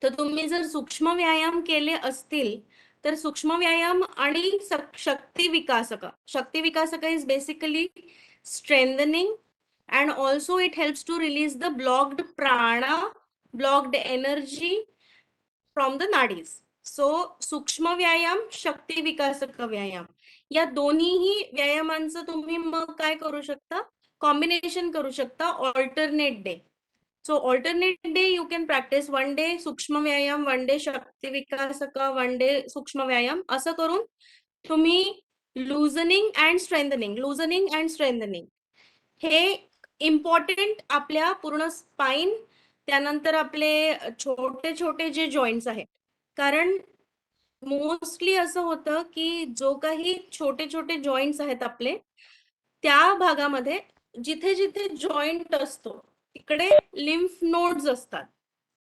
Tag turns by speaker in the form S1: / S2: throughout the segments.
S1: तर तुम्ही जर सूक्ष्म व्यायाम केले असतील तर सूक्ष्म व्यायाम आणि शक्ती विकासक is basically strengthening and also it helps to release the blocked prana, blocked energy from the nadis. So सूक्ष्म व्यायाम, शक्ती विकासक व्यायाम या दोन्हीही व्यायामांचं तुम्ही मग काय करू शकता, कॉम्बिनेशन करू शकता alternate day. So alternate day you can practice one day सूक्ष्म व्यायाम, one day शक्ती विकासक, one day सूक्ष्म व्यायाम, असं करून तुम्ही लुजनिंग अँड स्ट्रेंथनिंग हे इम्पॉर्टंट आपल्या पूर्ण स्पाइन, त्यानंतर आपले छोटे छोटे जे जॉईंट्स आहेत, कारण मोस्टली असं होतं की जो काही छोटे छोटे जॉईंट्स आहेत आपले, त्या भागामध्ये जिथे जिथे जॉईंट असतो तिकडे लिम्फ नोड्स असतात.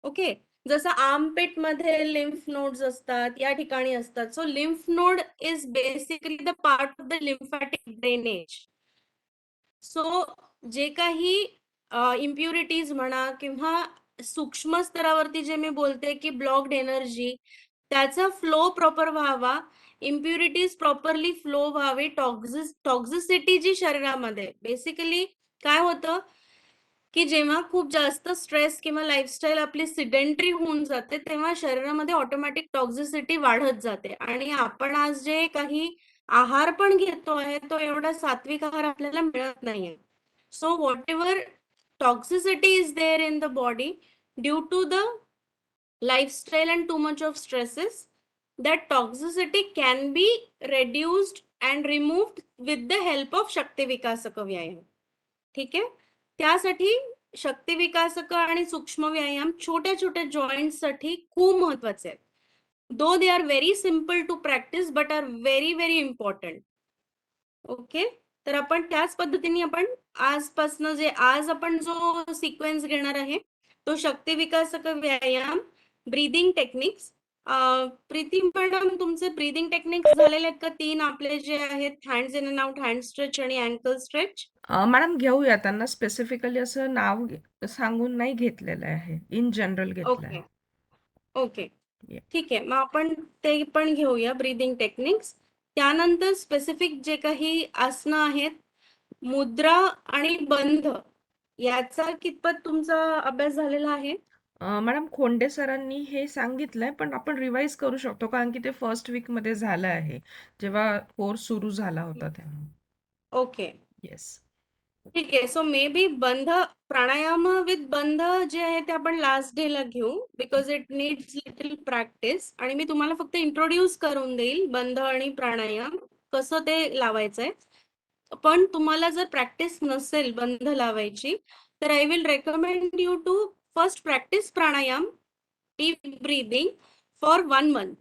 S1: ओके, जसं आर्मपिट मध्ये लिम्फ नोड्स असतात, या ठिकाणी असतात. So lymph node is basically the part of the lymphatic drainage. So जे काही इम्प्युरिटीज म्हणा किंवा सूक्ष्म स्तरावरती जे मी बोलते की ब्लॉक्ड एनर्जी, त्याचा फ्लो प्रॉपर व्हावा, इम्प्युरिटीज प्रॉपरली फ्लो व्हावे, टॉक्झिसिटी जी शरीरामध्ये बेसिकली काय होतं की जेव्हा खूप जास्त स्ट्रेस किंवा लाईफस्टाईल आपली सिडेंटरी होऊन जाते तेव्हा शरीरामध्ये ऑटोमॅटिक टॉक्झिसिटी वाढत जाते. आणि आपण आज जे काही आहार पण घेतो आहे तो एवढा सात्विक आहार आपल्याला मिळत नाहीये. So whatever toxicity is there in the body due to the lifestyle and too much of stresses, that toxicity can be reduced and removed with the help of शक्ती विकासक व्यायाम. ठीक आहे, त्यासाठी शक्ती विकासक आणि सूक्ष्म व्यायाम छोट्या छोट्या जॉईंट साठी खूप महत्वाचे आहेत. Though they are very simple to practise but are very very important. Okay, तर आपण त्याच पद्धतीने आपण आजपासून आज आपण जो सिक्वेन्स घेणार आहे तो शक्ती विकासक व्यायाम, ब्रीदिंग टेक्निक्स. प्रीती मॅडम, तुमचे ब्रीदिंग टेक्निक्स झालेले आहेत का? 3 आपले जे आहेत, hands in and out, hand stretch आणि अँकल स्ट्रेच.
S2: मॅडम घेऊया, त्यांना स्पेसिफिकली असं नाव सांगून नाही घेतलेलं आहे, इन जनरल घेतलं आहे.
S1: ओके ओके, ठीक आहे, मग आपण ते पण घेऊया ब्रीदिंग टेक्निक्स. त्यानंतर स्पेसिफिक जे काही आसनं आहेत, मुद्रा आणि बंध, याचा कितपत तुमचा अभ्यास झालेला आहे?
S2: मॅडम खोंडे सरांनी हे सांगितलंय, पण आपण रिवाइज करू शकतो कारण की ते फर्स्ट वीक मध्ये झालं आहे जेव्हा कोर्स सुरू झाला होता तेव्हा.
S1: Okay,
S2: yes.
S1: ठीक आहे. सो मे बी बंध, प्राणायाम विथ बंध जे आहे ते आपण लास्ट डे ला घेऊ, because it needs little practice. आणि मी तुम्हाला फक्त इंट्रोड्यूस करून देईल बंध आणि प्राणायाम कसं ते लावायचंय. पण तुम्हाला जर प्रॅक्टिस नसेल बंध लावायची तर I will recommend you to first practise pranayama, deep breathing for 1 month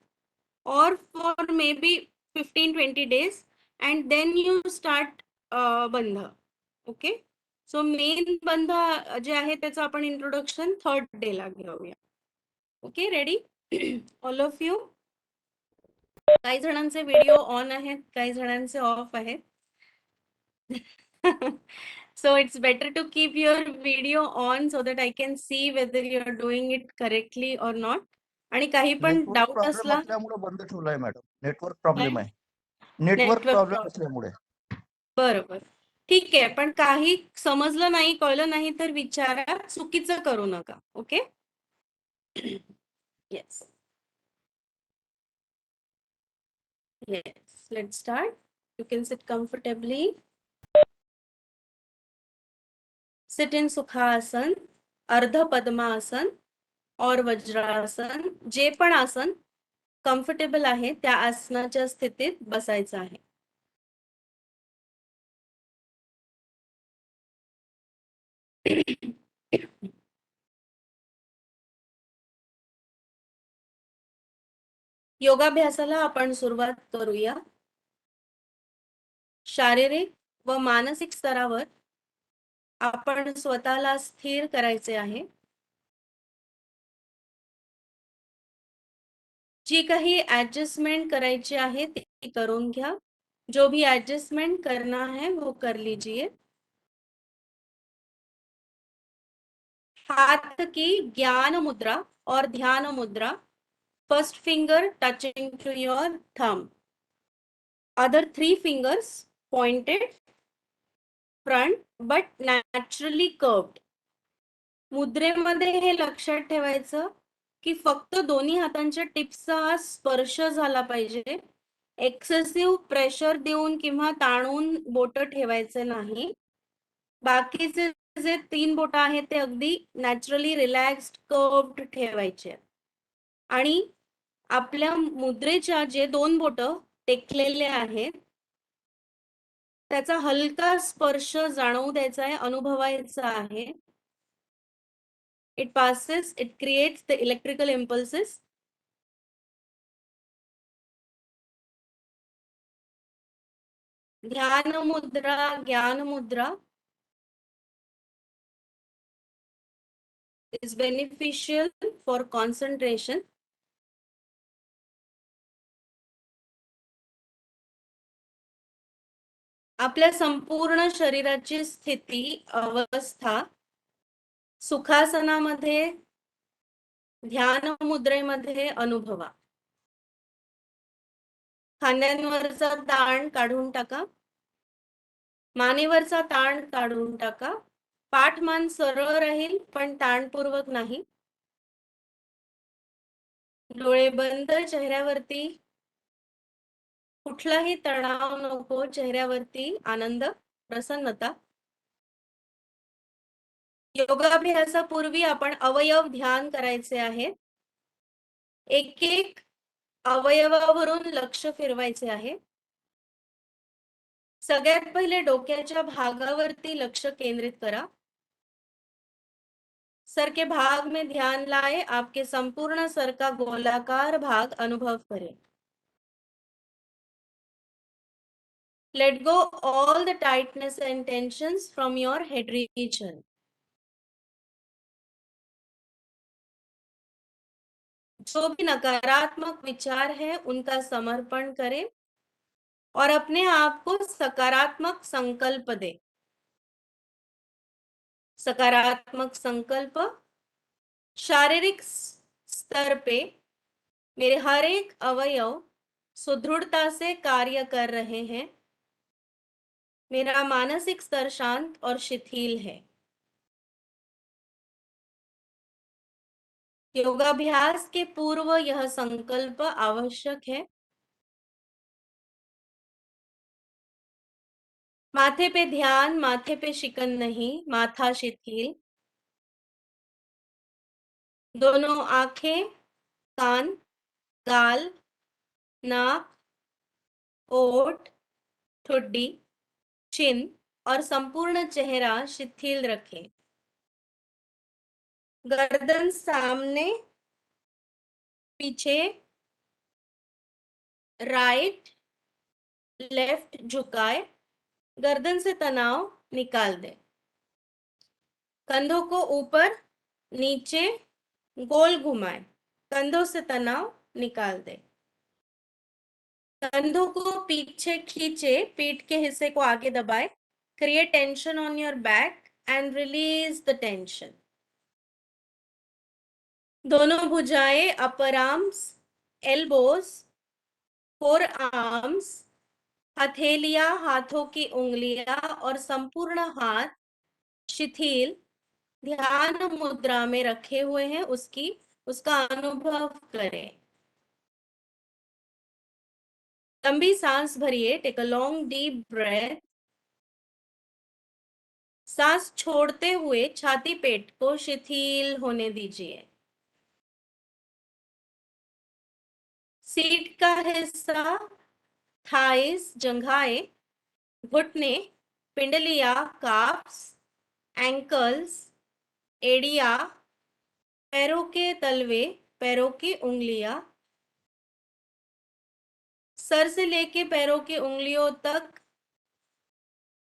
S1: or for maybe 15-20 days, and then you start bandha. Okay, so main bandha जे आहे त्याचं आपण इंट्रोडक्शन 3rd डे ला घेऊया. Okay, ready all of you? काही जणांचे video on आहेत, काही जणांचे ऑफ आहेत. So it's better to keep your video on so that I can see whether you are doing it correctly or not. आणि काही पण
S3: नेटवर्क
S1: डाऊट
S3: प्रॉब्लेम
S1: असला,
S3: असल्यामुळे बंद ठेवलाय मॅडम. नेटवर्क प्रॉब्लेम आहे. नेटवर्क
S1: नेटवर्क
S3: प्रॉब्लेम
S1: प्रॉब्लेम,
S3: असल्यामुळे.
S1: बरोबर, ठीक आहे. पण काही समजलं नाही, कळलं नाही तर विचारा, चुकीचं करू नका. Okay, yes yes, let's start. You can sit comfortably. Sit in Sukhasana, Ardha Padmasana और वज्रासन, जे पण आसन कम्फर्टेबल आहे त्या आसनाच्या स्थितीत बसायचं आहे. योगाभ्यासाला आपण सुरुवात करूया. शारीरिक व मानसिक स्तरावर आपण स्वतःला स्थिर करायचे आहे. जी काही एडजस्टमेंट करायची आहे ती करून घ्या. जो भी एडजस्टमेंट करना है वो कर लीजिए. हाथ की ज्ञान मुद्रा और ध्यान मुद्रा. First finger touching to your thumb. Other 3 fingers pointed front but naturally curved. मुद्रेमध्ये हे लक्षात ठेवायचं की फक्त दोन्ही हातांच्या टिप्सचा स्पर्श झाला पाहिजे. एक्सेसिव्ह प्रेशर देऊन किंवा ताणून बोट ठेवायचे नाही. बाकीचे जे 3 बोट आहेत ते अगदी नॅचरली रिलॅक्स्ड कर्व्ड ठेवायचे. आणि आपल्या मुद्रेच्या जे 2 बोट टेकलेले आहेत त्याचा हलका स्पर्श जाणवू द्यायचा आहे, अनुभवायचा आहे. it creates the electrical impulses. ध्यान मुद्रा, ज्ञान मुद्रा is beneficial for concentration. आपल्या संपूर्ण शरीराची स्थिती, अवस्था सुखासनामध्ये, ध्यान मुद्रेमध्ये अनुभवा. खांद्यांवरचा ताण काढून टाका. मानेवरचा ताण काढून टाका. पाठ मान सरळ राहील पण ताणपूर्वक नाही. डोळे बंद, चेहऱ्यावरती कुठलाही तणाव नको, चेहऱ्यावरती आनंद, प्रसन्नता. योगाभ्यासापूर्वी आपण अवयव ध्यान करायचे आहे. एक एक अवयवावरून लक्ष फिरवायचे आहे. सगळ्यात पहिले डोक्याच्या भागावरती लक्ष केंद्रित करा. सर के भाग में ध्यान लाए, आपके संपूर्ण सर का गोलाकार भाग अनुभव करें. Let go all the tightness and tensions from your head region. जो भी नकारात्मक विचार है उनका समर्पण करें और अपने आप को सकारात्मक संकल्प दें. सकारात्मक संकल्प. शारीरिक स्तर पे मेरे हर एक अवयव सुदृढ़ता से कार्य कर रहे हैं. मेरा मानसिक स्तर शांत और शिथिल है. योगाभ्यास के पूर्व यह संकल्प आवश्यक है. माथे पे ध्यान, माथे पे शिकन नहीं, माथा शिथिल. दोनों आंखें, कान, गाल, नाक, ओठ, ठुड्डी, चिन और संपूर्ण चेहरा शिथिल रखें. गर्दन सामने, पीछे, राइट लेफ्ट झुकाए. गर्दन से तनाव निकाल दें. कंधों को ऊपर नीचे गोल घुमाए. कंधों से तनाव निकाल दें. कंधों को पीछे खींचे, पीठ के हिस्से को आगे दबाए. Create tension on your back and release the tension. दोनों भुजाएं, upper arms, elbows, forearms, हथेलियां, हाथों की उंगलियां और संपूर्ण हाथ शिथिल ध्यान मुद्रा में रखे हुए हैं, उसका अनुभव करें. लंबी सांस भरिए. Take a long deep breath. सांस छोड़ते हुए छाती पेट को शिथिल होने दीजिए. सीट का हिस्सा, थाइस, जंघाएं, घुटने, पिंडलिया, काफ्स, एंकल्स, एड़िया, पैरों के तलवे, पैरों की उंगलियां. सर से लेके पैरों की उंगलियों तक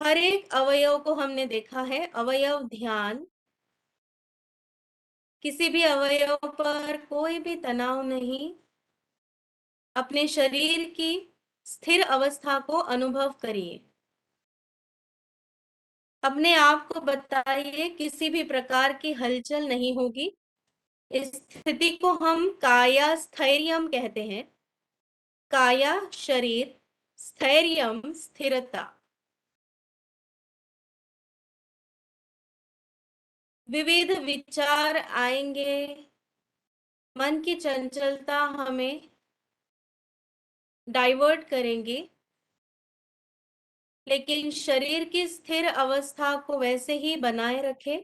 S1: हर एक अवयव को हमने देखा है. अवयव ध्यान. किसी भी अवयव पर कोई भी तनाव नहीं. अपने शरीर की स्थिर अवस्था को अनुभव करिए. अपने आप को बताइए किसी भी प्रकार की हलचल नहीं होगी। इस स्थिति को हम काया स्थैर्यम कहते हैं। काया शरीर, स्थैर्यम स्थिरता। विविध विचार आएंगे, मन की चंचलता हमें डाइवर्ट करेंगी, लेकिन शरीर की स्थिर अवस्था को वैसे ही बनाए रखें।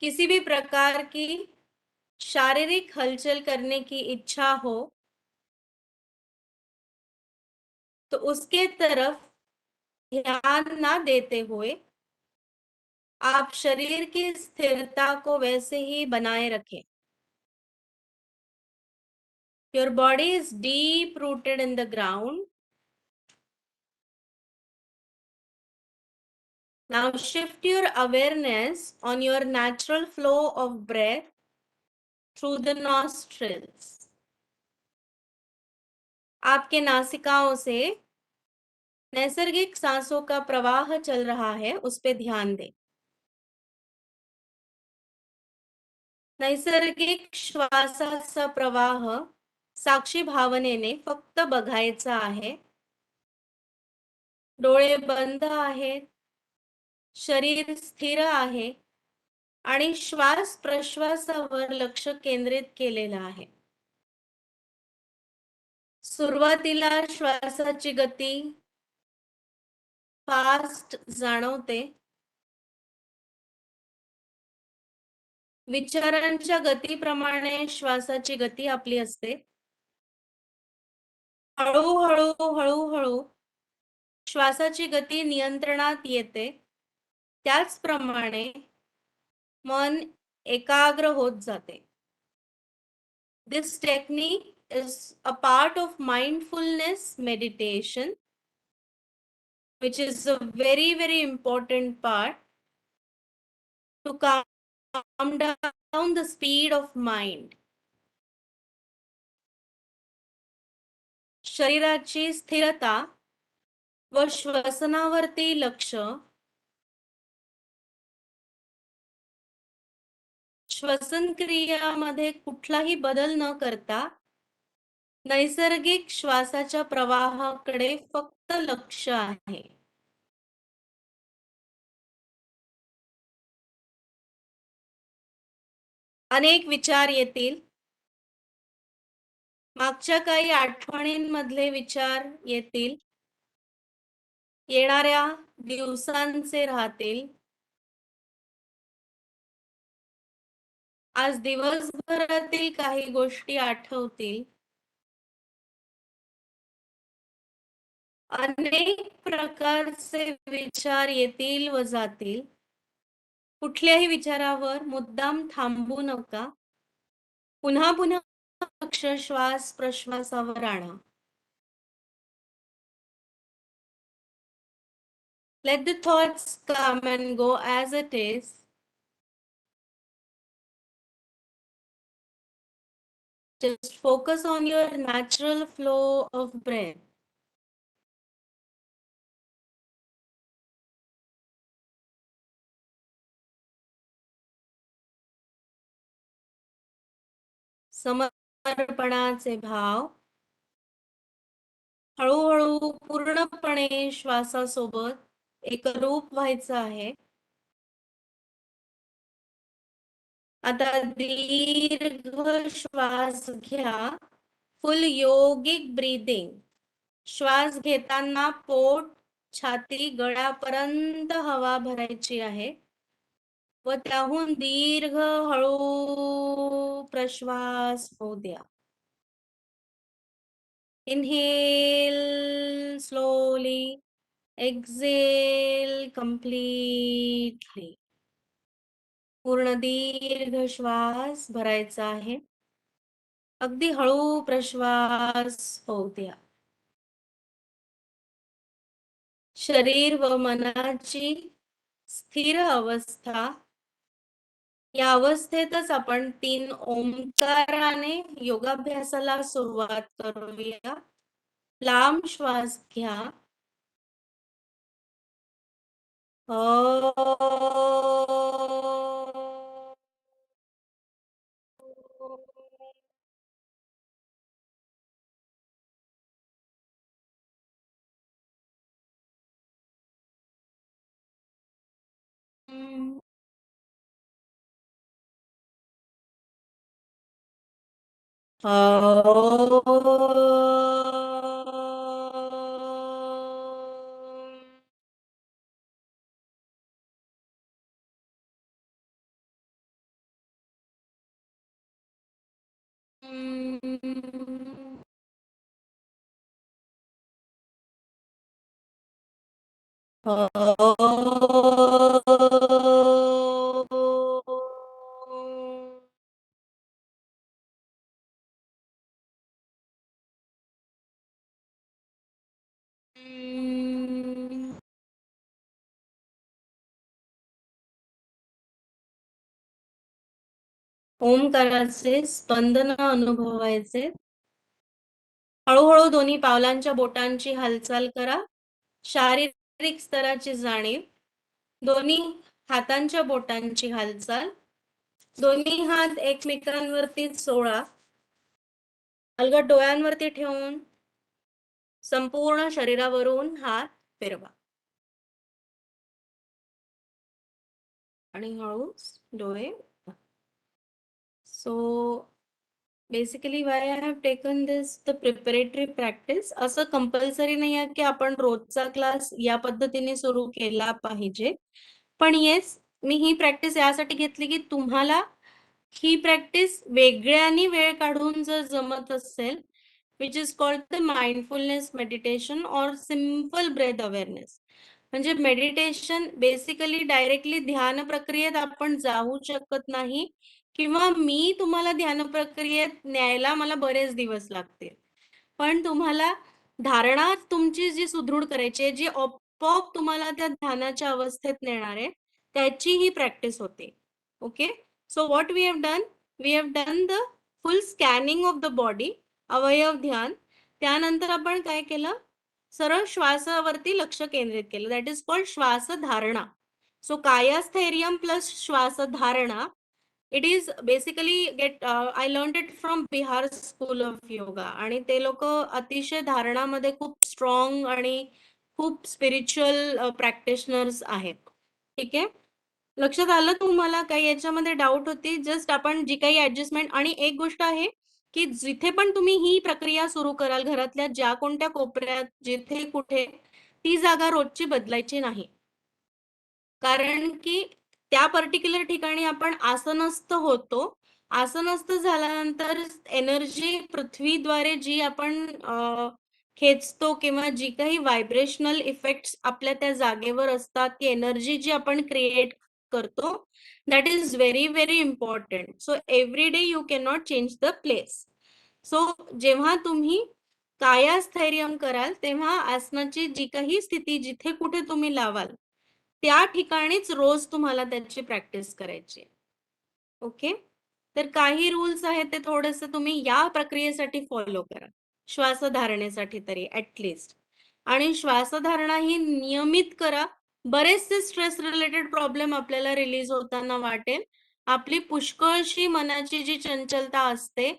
S1: किसी भी प्रकार की शारीरिक हलचल करने की इच्छा हो तो उसके तरफ ध्यान ना देते हुए आप शरीर की स्थिरता को वैसे ही बनाए रखें। Your body is deep rooted in the ground. Now shift your awareness on your natural flow of breath through the nostrils. आपके नासिकाओं से नैसर्गिक सांसों का प्रवाह चल रहा है, उस पे ध्यान दें। नैसर्गिक श्वासाचा प्रवाह साक्षी भावनेने फक्त बघायचा आहे। डोळे बंद आहेत, शरीर स्थिर आहे आणि श्वास प्रश्वासावर लक्ष केंद्रित केलेलं आहे। सुरुवातीला श्वासाची गती फास्ट जाणवते, विचारांच्या गतीप्रमाणे श्वासाची गती आपली असते। हळूहळू हळूहळू श्वासाची गती नियंत्रणात येते, त्याचप्रमाणे मन एकाग्र होत जाते। This technique is a part of mindfulness meditation, which is a very important part to calm down the speed of mind. शरीराची स्थिरता व श्वसनावरती लक्ष, श्वसन क्रियामध्ये कुठलाही बदल न करता नैसर्गिक श्वासाच्या प्रवाहाकडे फक्त लक्ष आहे। अनेक विचार येतील, मागच्या काही आठवणींमधले विचार येतील, येणाऱ्या दिवसांचे राहतील। आज दिवसभरातील काही गोष्टी आठवतील। अनेक प्रकारचे विचार येतील व जातील। कुठल्याही विचारावर मुद्दाम थांबू नका, पुन्हा पुन्हा लक्ष श्वास प्रश्वासावर आणा। Let the thoughts come and go as it is. Just focus on your natural flow of breath. समर्पणाचे भाव हळूहळू पूर्णपणे श्वासासोबत एकरूप व्हायचं आहे। आता दीर्घ श्वास घ्या, फुल योगिक ब्रीदिंग। श्वास घेताना पोट, छाती, गळ्यापर्यंत हवा भरायची आहे व त्याहून दीर्घ हळू प्रश्वास होऊ द्या। Inhale slowly, exhale completely. पूर्ण दीर्घ श्वास भरायचा आहे, अगदी हळू प्रश्वास होऊ द्या। शरीर व मनाची स्थिर अवस्था, या अवस्थेतच आपण 3 ओंकाराने योगाभ्यासाला सुरुवात करूया। लांब श्वास घ्या. ओंकाराचे स्पंदन अनुभवायचे. हळूहळू दोन्ही पावलांच्या बोटांची हालचाल करा. शारीरिक स्तराची जाणीव. दोन्ही हातांच्या बोटांची हालचाल. दोन्ही हात एकमेकांवरती सोडा. अलगद डोळ्यांवरती ठेवून संपूर्ण शरीरावरून हात फिरवा आणि हळू डोळे. So basically Y I have taken this the preparatory practice. असं कंपल्सरी नाही आहे की आपण रोजचा क्लास या पद्धतीने सुरू केला पाहिजे, पण येस, मी ही प्रॅक्टिस यासाठी घेतली की तुम्हाला ही प्रॅक्टिस वेगळ्याने वेळ काढून जर जमत असेल, which is called the mindfulness meditation और सिंपल ब्रेथ अवेअरनेस. म्हणजे मेडिटेशन बेसिकली डायरेक्टली ध्यान प्रक्रियेत आपण जाऊ शकत नाही, किंवा मी तुम्हाला ध्यान प्रक्रियेत न्यायला मला बरेच दिवस लागतील. पण तुम्हाला धारणा तुमची जी सुदृढ करायची आहे, जी आपोआप तुम्हाला त्या ध्यानाच्या अवस्थेत नेणार आहे, त्याची ही प्रॅक्टिस होते. Okay, so what we have done the full scanning of the body, अवयव ध्यान. त्यानंतर आपण काय केलं, सरळ श्वासावरती लक्ष केंद्रित केलं. दॅट इज कॉल्ड श्वासधारणा. सो कायास्थैर्यम प्लस श्वासधारणा. It is basically I learn it from Bihar school of yoga. आणि ते लोक अतिशय धारणामध्ये खूप स्ट्रॉंग आणि खूप स्पिरिच्युअल प्रॅक्टिशनर्स आहेत. ठीक आहे, लक्षात आलं तुम्हाला? काही याच्यामध्ये डाऊट होती? जस्ट आपण जी काही ऍडजस्टमेंट. आणि एक गोष्ट आहे की जिथे पण तुम्ही ही प्रक्रिया सुरू कराल, घरातल्या ज्या कोणत्या कोपऱ्यात, जिथे कुठे, ती जागा रोजची बदलायची नाही. कारण की त्या पर्टिक्युलर ठिकाणी आपण आसनस्थ होतो. आसनस्थ झाल्यानंतर एनर्जी पृथ्वीद्वारे जी आपण खेचतो, किंवा जी काही व्हायब्रेशनल इफेक्ट्स आपल्या त्या जागेवर असतात, ती एनर्जी जी आपण क्रिएट करतो, that is very very important. So every day you can not change the place. So जेव्हा तुम्ही कायास्थैर्यम कराल, तेव्हा आसनाची जी काही स्थिती जिथे कुठे तुम्ही लावाल, त्या ठिकाणीच रोज तुम्हाला त्याची प्रॅक्टिस करायची. ओके, तर काही रूल्स आहेत, ते थोडेसे तुम्ही या प्रक्रियेसाठी फॉलो करा, श्वासधारणेसाठी तरी ऍटलिस्ट. आणि श्वासधारणा ही नियमित करा. बरेचसे स्ट्रेस रिलेटेड प्रॉब्लेम आपल्याला रिलीज होताना वाटेल. आपली पुष्कळशी मनाची जी चंचलता असते,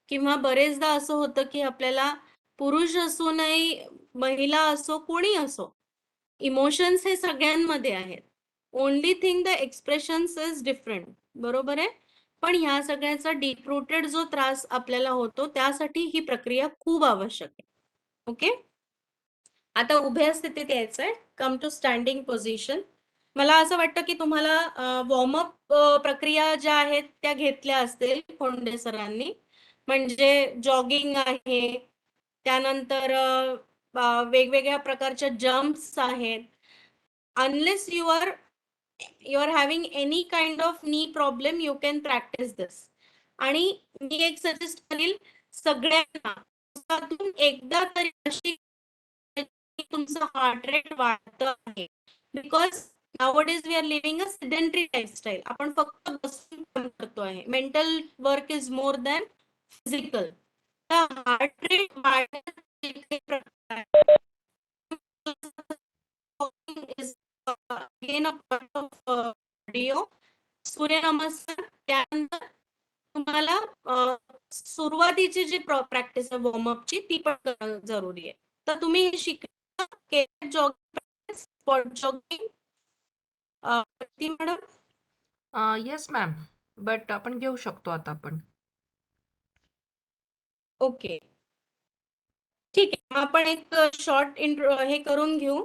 S1: किंवा बरेचदा असं होतं की आपल्याला पुरुष असूनही, महिला असो, कोणी असो, इमोशन्स हे सगळ्यांमध्ये आहेत. Only thing the expressions is different. बरोबर आहे, पण ह्या सगळ्याचा डीप रूटेड जो त्रास आपल्याला होतो, त्यासाठी ही प्रक्रिया खूप आवश्यक आहे. ओके, आता उभ्या स्थितीत यायचंय. Come to standing position. मला असं वाटतं की तुम्हाला वॉर्मअप प्रक्रिया ज्या आहेत त्या घेतल्या असतील फोंडे सरांनी. म्हणजे जॉगिंग आहे, त्यानंतर वेगवेगळ्या प्रकारच्या जम्प्स आहेत. Unless you are having any kind of knee problem, you can practise this. आणि मी एक सजेस्ट करेल सगळ्यांना, दिवसातून एकदा तरी अशी तुमचं हार्ट रेट वाढतं आहे. Because nowadays we are living a sedentary lifestyle. आपण फक्त बसून काम करतो आहे. Mental work is more than physical. Heart rate वाढ काही प्रकार is again a part of cardio. सूर्यनमस्कार त्यानंतर तुम्हाला सुरुवातीची जी प्रॅक्टिस आहे वॉर्मअपची ती पण करणं जरुरी आहे. तर तुम्ही हे शिकलं jogging spot jogging madam.
S2: Yes ma'am, but आपण घेऊ शकतो आता आपण.
S1: ओके ठीक आहे, मग आपण एक शॉर्ट इंट्रो हे करून घेऊ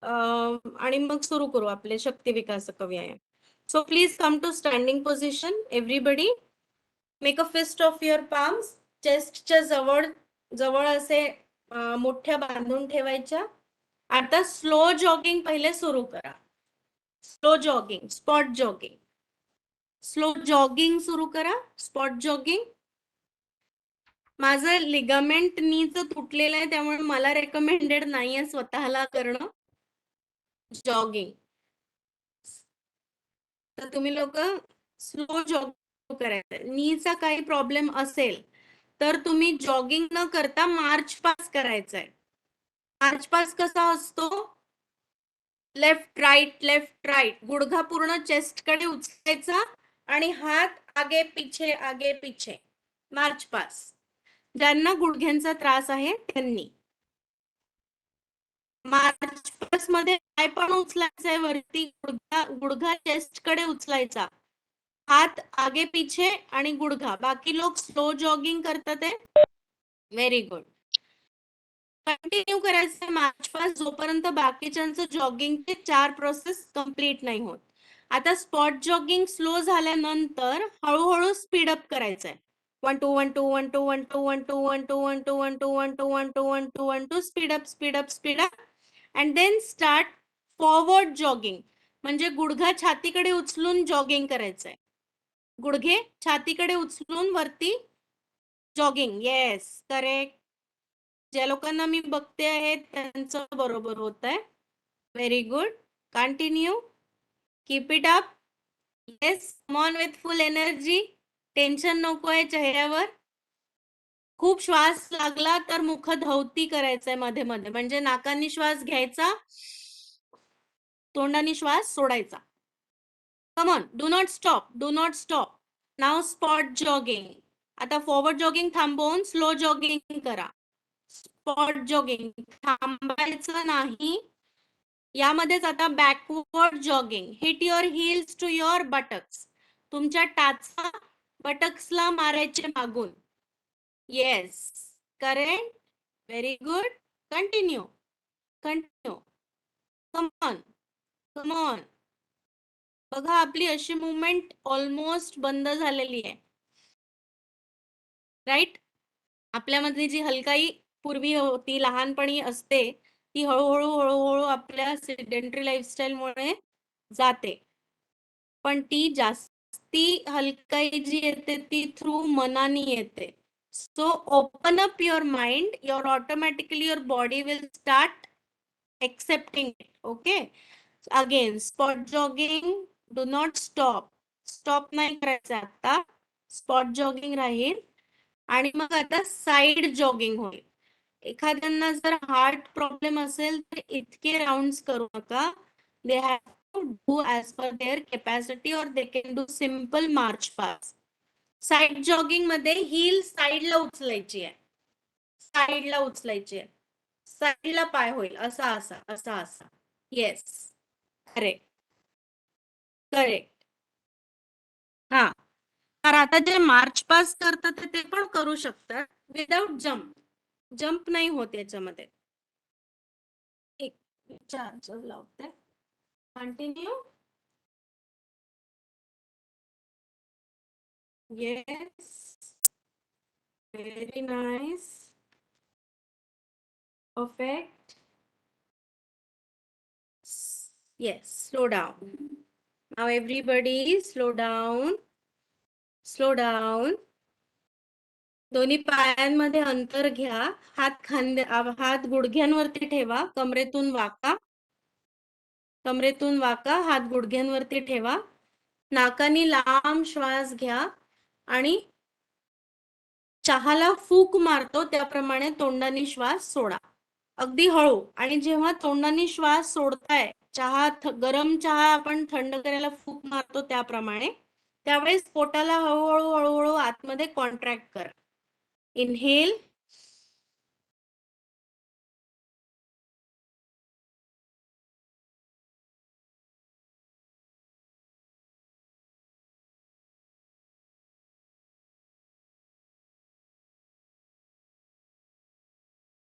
S1: आणि मग सुरू करू आपले शक्ती विकासक व्यायाम. So please come to standing position everybody. Make a fist of your palms. चेस्टच्या जवळ जवळ असे मुठ्या बांधून ठेवायच्या. आता स्लो जॉगिंग पहिले सुरू करा. Slow jogging, spot jogging. Slow jogging सुरू करा, स्पॉट जॉगिंग. माझं लिगामेंट नीचं तुटलेलं आहे त्यामुळे मला रेकमेंडेड नाहीये स्वतःला करणं जॉगिंग. तर तुम्ही लोक स्लो जॉगिंग करायचं. नीचा काही प्रॉब्लेम असेल तर तुम्ही जॉगिंग न करता मार्च पास करायचंय. मार्च पास कसा असतो? लेफ्ट राईट गुडघा पूर्ण चेस्ट कडे उचलायचा आणि हात आगे पिछे. मार्च पास. ज्यांना गुडघ्यांचा त्रास आहे त्यांनी मार्च पास मध्ये काय पण उचलायचंय वरती, गुडघा चेस्ट कडे उचलायचा, हात आगे पिछे आणि गुडघा. बाकी लोक स्लो जॉगिंग करतात आहे. Very good. कंटिन्यू करायचं मार्च पास जोपर्यंत बाकीच्यांचं जॉगिंगचे 4 प्रोसेस कंप्लीट नाही होत. आता स्पॉट जॉगिंग स्लो झाल्यानंतर हळूहळू स्पीडअप करायचंय. 1 2 1 2 1 2 1 2 1 2 1 2 1 2 1 2 1 2 1 2 1 2 1 2 speed up and then start forward jogging. म्हणजे गुडघा छातीकडे उचलून जॉगिंग करायचंय. गुडघे छातीकडे उचलून वरती जॉगिंग. Yes correct. ज्या लोकांना मी बघते आहे त्यांचं बरोबर होत आहे. Very good. Continue. Keep it up. Yes, come on with full energy. Tension नको आहे चेहऱ्यावर. खूप श्वास लागला तर मुखधौती करायचंय मध्ये मध्ये. म्हणजे नाकानी श्वास घ्यायचा, तोंडानी श्वास सोडायचा. Come on, do not stop. Now spot jogging. आता फॉरवर्ड जॉगिंग थांबवून स्लो जॉगिंग करा. स्पॉट जॉगिंग थांबायचं नाही. यामध्येच आता backward jogging. Hit your heels to your buttocks. तुमच्या टाचा बटक्सला मारायचे मागून. Yes correct. Very good. Continue. Come on. बघा आपली अशी मुवमेंट ऑलमोस्ट बंद झालेली आहे. राईट. आपल्यामध्ये जी हलकाई पूर्वी होती लहानपणी असते ती हळूहळू आपल्या सेडेंटरी लाईफस्टाईल मुळे जाते. पण ती जास्ती हलकाई जी येते ती थ्रू मनानी येते. So open up your mind. Automatically your body will start accepting it. Okay. Again spot jogging. Do not stop नाही करायचं आता. स्पॉट जॉगिंग राहील. आणि मग आता साइड जॉगिंग होईल. एखाद्यांना जर हार्ट प्रॉब्लेम असेल तर इतके राउंड्स करू नका. They have to do as per their capacity और they can do simple march past. Side jogging मध्ये हील साइडला उचलायची आहे. साइडला पाय होईल असा. Yes correct. हा. तर आता जे मार्च पास करतात ते पण करू शकतात विदाउट जंप नाही होत याच्यामध्ये. एक चार्जर लावते. Continue. Yes very nice. Perfect. Yes slow down. Now everybody slow down. दोन्ही पायांमध्ये अंतर घ्या. हात गुडघ्यांवरती ठेवा. कमरेतून वाका. हात गुडघ्यांवरती ठेवा. नाकानी लांब श्वास घ्या आणि चहाला फूक मारतो त्याप्रमाणे तोंडाने श्वास सोडा. अगदी हळू. आणि जेव्हा तोंडाने श्वास सोडताय, गरम चहा आपण थंड करायला फूक मारतो त्याप्रमाणे, त्यावेळेस पोटाला हळूहळू हळूहळू आतमध्ये कॉन्ट्रॅक्ट करा. इनहेल.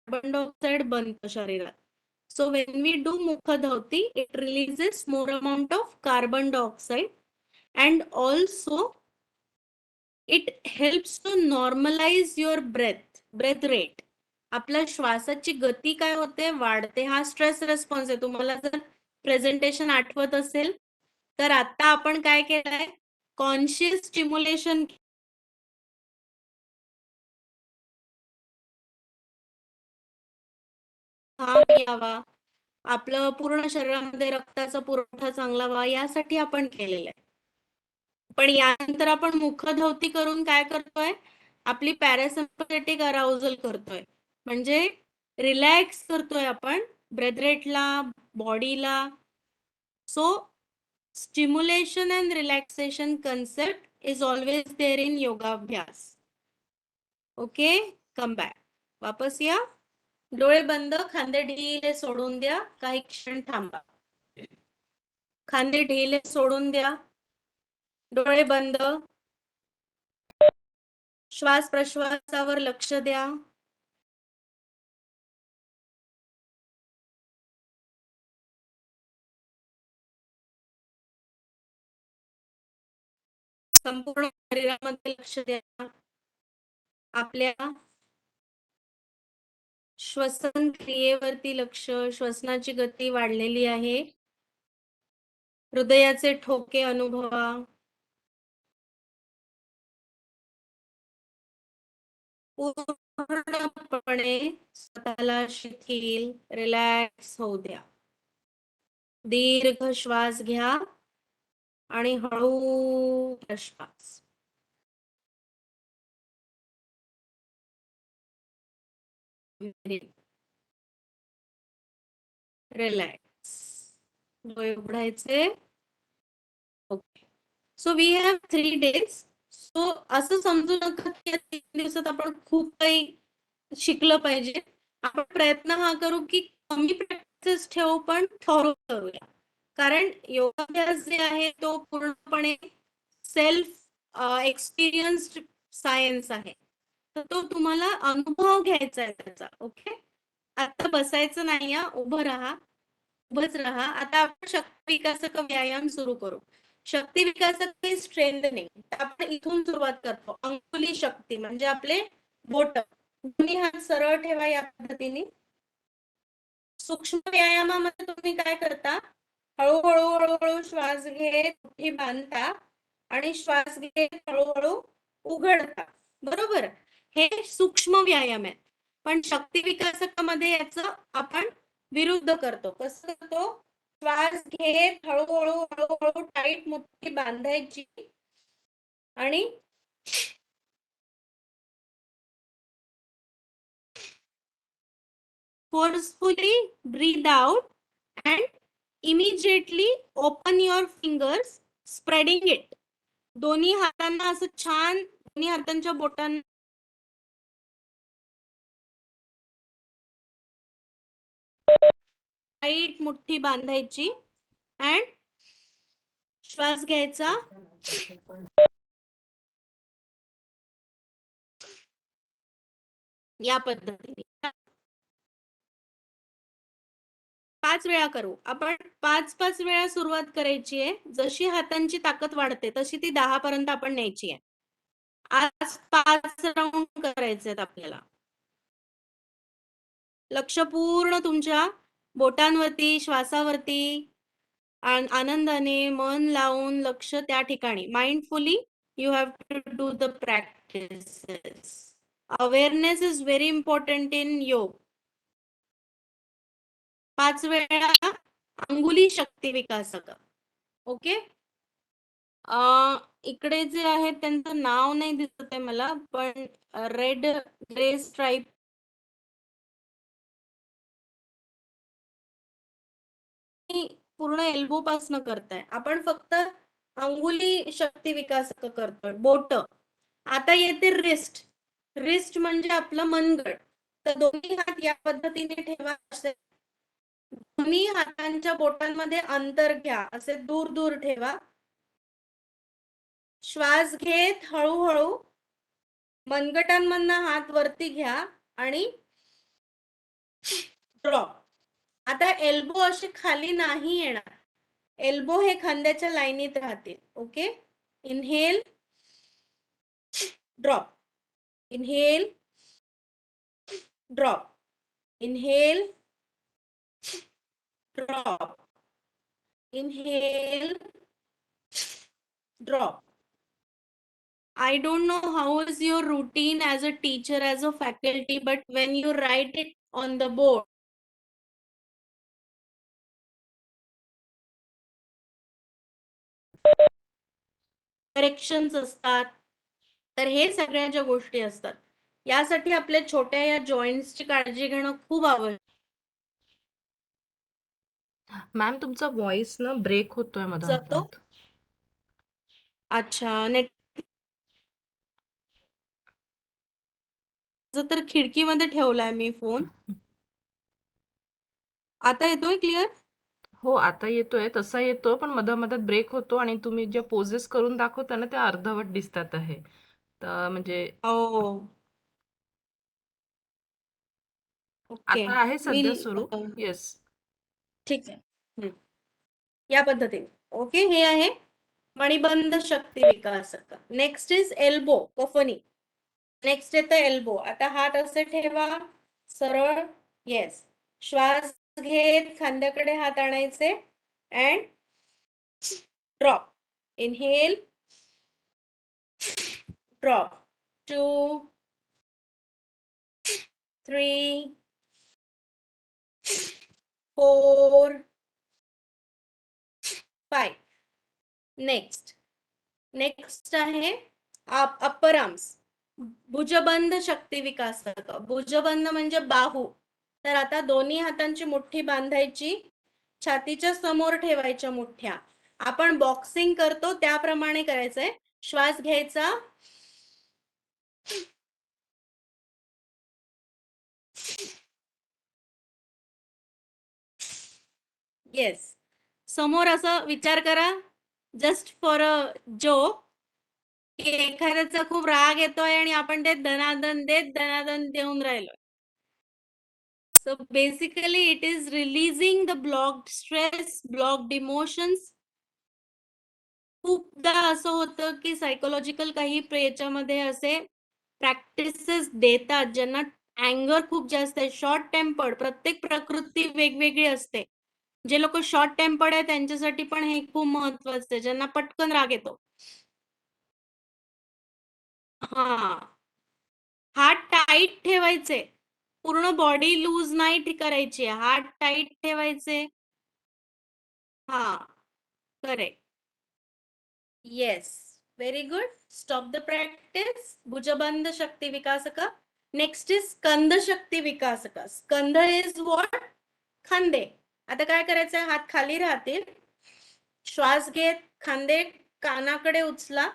S1: कार्बन डायऑक्साइड बनतं शरीरात. So when we do Mukha-Dhauti, it releases more amount of carbon dioxide, and also it helps to normalize your breath rate. आपल्या श्वासाची गती काय होते, वाढते. हा स्ट्रेस रिस्पॉन्स आहे. तुम्हाला जर प्रेझेंटेशन आठवत असेल तर आता आपण काय केलंय, कॉन्शियस स्टिम्युलेशन घ्यावा, आपलं पूर्ण शरीरामध्ये रक्ताचा पुरवठा चांगला व्हावा, यासाठी आपण केलेलं आहे. पण यानंतर आपण मुखधौती करून काय करतोय, आपली पॅरासिम्पॅथेटिक अराउजल करतोय. म्हणजे रिलॅक्स करतोय आपण ब्रेथ रेटला, बॉडीला. So stimulation and relaxation concept is always there in योगाभ्यास. Okay, come back. वापस या. डोळे बंद, खांदे ढिले सोडून द्या. काही क्षण थांबा. खांदे ढिले सोडून द्या. डोळे बंद. श्वास प्रश्वासावर लक्ष द्या. संपूर्ण शरीरामध्ये लक्ष द्या. आपल्या श्वसन क्रियेवरती लक्ष. श्वसनाची गती वाढलेली आहे. हृदयाचे ठोके अनुभवा. पूर्णपणे स्वतःला शिथिल, रिलॅक्स होऊ द्या. दीर्घ श्वास घ्या आणि हळू श्वास. रिलॅक्स. डोळे उघडायचे. Okay. So we have 3 days. So असं समजू नका की या 3 दिवसात आपण खूप काही शिकलं पाहिजे. आपण प्रयत्न हा करू की कमी प्रॅक्टिस ठेवू, पण थॉरो करूया. कारण योगाभ्यास जे आहे तो पूर्णपणे सेल्फ एक्सपिरियन्स्ड सायन्स आहे. तर तो तुम्हाला अनुभव घ्यायचा आहे त्याचा. ओके, आता बसायचं नाही, उभं राहा. उभंच राहा. आता आपण शक्ती विकासक व्यायाम सुरू करू. शक्ती विकासक स्ट्रेंथनिंग. आपण इथून सुरुवात करतो. अंगुली शक्ती म्हणजे आपले बोट. दोन्ही हात सरळ ठेवा या पद्धतीने. सूक्ष्म व्यायामामध्ये तुम्ही काय करता, हळूहळू हळूहळू श्वास घेत मुठी बांधता आणि श्वास घेत हळूहळू उघडता. बरोबर, हे सूक्ष्म व्यायाम आहे. पण शक्ती विकासकामध्ये याचं आपण विरुद्ध करतो. कसं करतो, श्वास घेत हळूहळू हळूहळू टाईट मुठी बांधायची आणि forcefully breathe out and immediately open your fingers, spreading it. दोन्ही हातांना असं छान, दोन्ही हातांच्या बोटांना टाईट मुठी बांधायची and श्वास घ्यायचा. या पद्धतीने 5 वेळा करू आपण. 5-5 वेळा सुरुवात करायची आहे. जशी हातांची ताकद वाढते तशी ती 10 पर्यंत आपण न्यायची आहे. आज 5 राऊंड करायचे आहेत आपल्याला. लक्ष पूर्ण तुमच्या बोटांवरती, श्वासावरती, आनंदाने मन लावून लक्ष त्या ठिकाणी. Mindfully you have to do the practices. Awareness is very important in yoga. 5 वेळा अंगुली शक्ती विकासक. ओके. इकडे जे आहेत त्यांचं नाव नाही दिसत आहे मला, पण रेड ग्रे स्ट्राइप पूर्ण एल्बो पासन करताय. आपण फक्त अंगुली शक्ती विकास करतोय, बोट. आता येते रिस्ट. रिस्ट म्हणजे आपलं मनगट. तर दोन्ही हात या पद्धतीने ठेवा. असे दोन्ही हातांच्या बोटांमध्ये अंतर घ्या, असे दूर दूर ठेवा. श्वास घेत हळूहळू मनगटांमधनं हात वरती घ्या आणि ड्रॉप. आता एल्बो असे खाली नाही येणार. एल्बो हे खांद्याच्या लाईनीत राहतील. Okay. Inhale, drop. Inhale, drop. Inhale, drop. Inhale, drop. I don't know how is your routine as a teacher, as a faculty, but when you write it on the board, corrections असतात, तर हे सगळ्या ज्या गोष्टी असतात, यासाठी आपल्या छोट्या या जॉईंट्सची काळजी घेणं खूप आवश्यक.
S2: मॅम तुमचा व्हॉइस ना ब्रेक होतोय
S1: जातो.
S2: मधात.
S1: अच्छा, नेट तर खिडकीमध्ये ठेवलाय मी फोन. आता येतोय क्लिअर?
S2: हो, आता येतोय. तसा येतो पण मधामधात ब्रेक होतो आणि तुम्ही ज्या पोजेस करून दाखवता ना त्या अर्धवट दिसतात आहे. तर म्हणजे
S1: ओ, ओके.
S2: आता आहे
S1: मी
S2: सध्या सुरू. येस.
S1: ठीक आहे. या पद्धतीने. ओके. हे आहे मणिबंध शक्ती विकासक. Next is elbow, Kafni. Next येतं एल्बो. आता हात असे ठेवा, सरळ. येस. श्वास घेत खांद्याकडे हात आणायचे and drop. Inhale, drop. 2, 3, 4, 5. Next आहे अप्पर आर्म्स. भुजबंध शक्ती विकासक. भुजबंध म्हणजे बाहू. तर आता दोन्ही हातांची मुठ्ठी बांधायची, छातीच्या समोर ठेवायच्या मुठ्ठ्या. आपण बॉक्सिंग करतो त्याप्रमाणे करायचंय. श्वास घ्यायचा, येस. समोर असं विचार करा, जस्ट फॉर अ जोक, की एखाद्याचा खूप राग येतोय आणि आपण ते दनादन देऊन राहिलो. So basically it is releasing the blocked stress, blocked emotions. खूपदा असं होतं की सायकोलॉजिकल काही याच्यामध्ये असे प्रॅक्टिसेस देतात ज्यांना अँगर खूप जास्त आहे, शॉर्ट टेम्पर्ड. प्रत्येक प्रकृती वेगवेगळी असते. जे लोक शॉर्ट टेम्पर्ड आहे त्यांच्यासाठी पण हे खूप महत्वाचं आहे, ज्यांना पटकन राग येतो. हा, हात टाईट ठेवायचे, पूर्ण बॉडी लूज नाही करायची, हात टाईट ठेवायचे. हा, correct. Yes, very good. Stop the practice. भुजबंध शक्ती विकासक. नेक्स्ट इज स्कंद शक्ती विकासक. स्कंद इज व्हॉट? खांदे. आता काय करायचंय, हात खाली राहतील. श्वास घेत खांदे कानाकडे उचला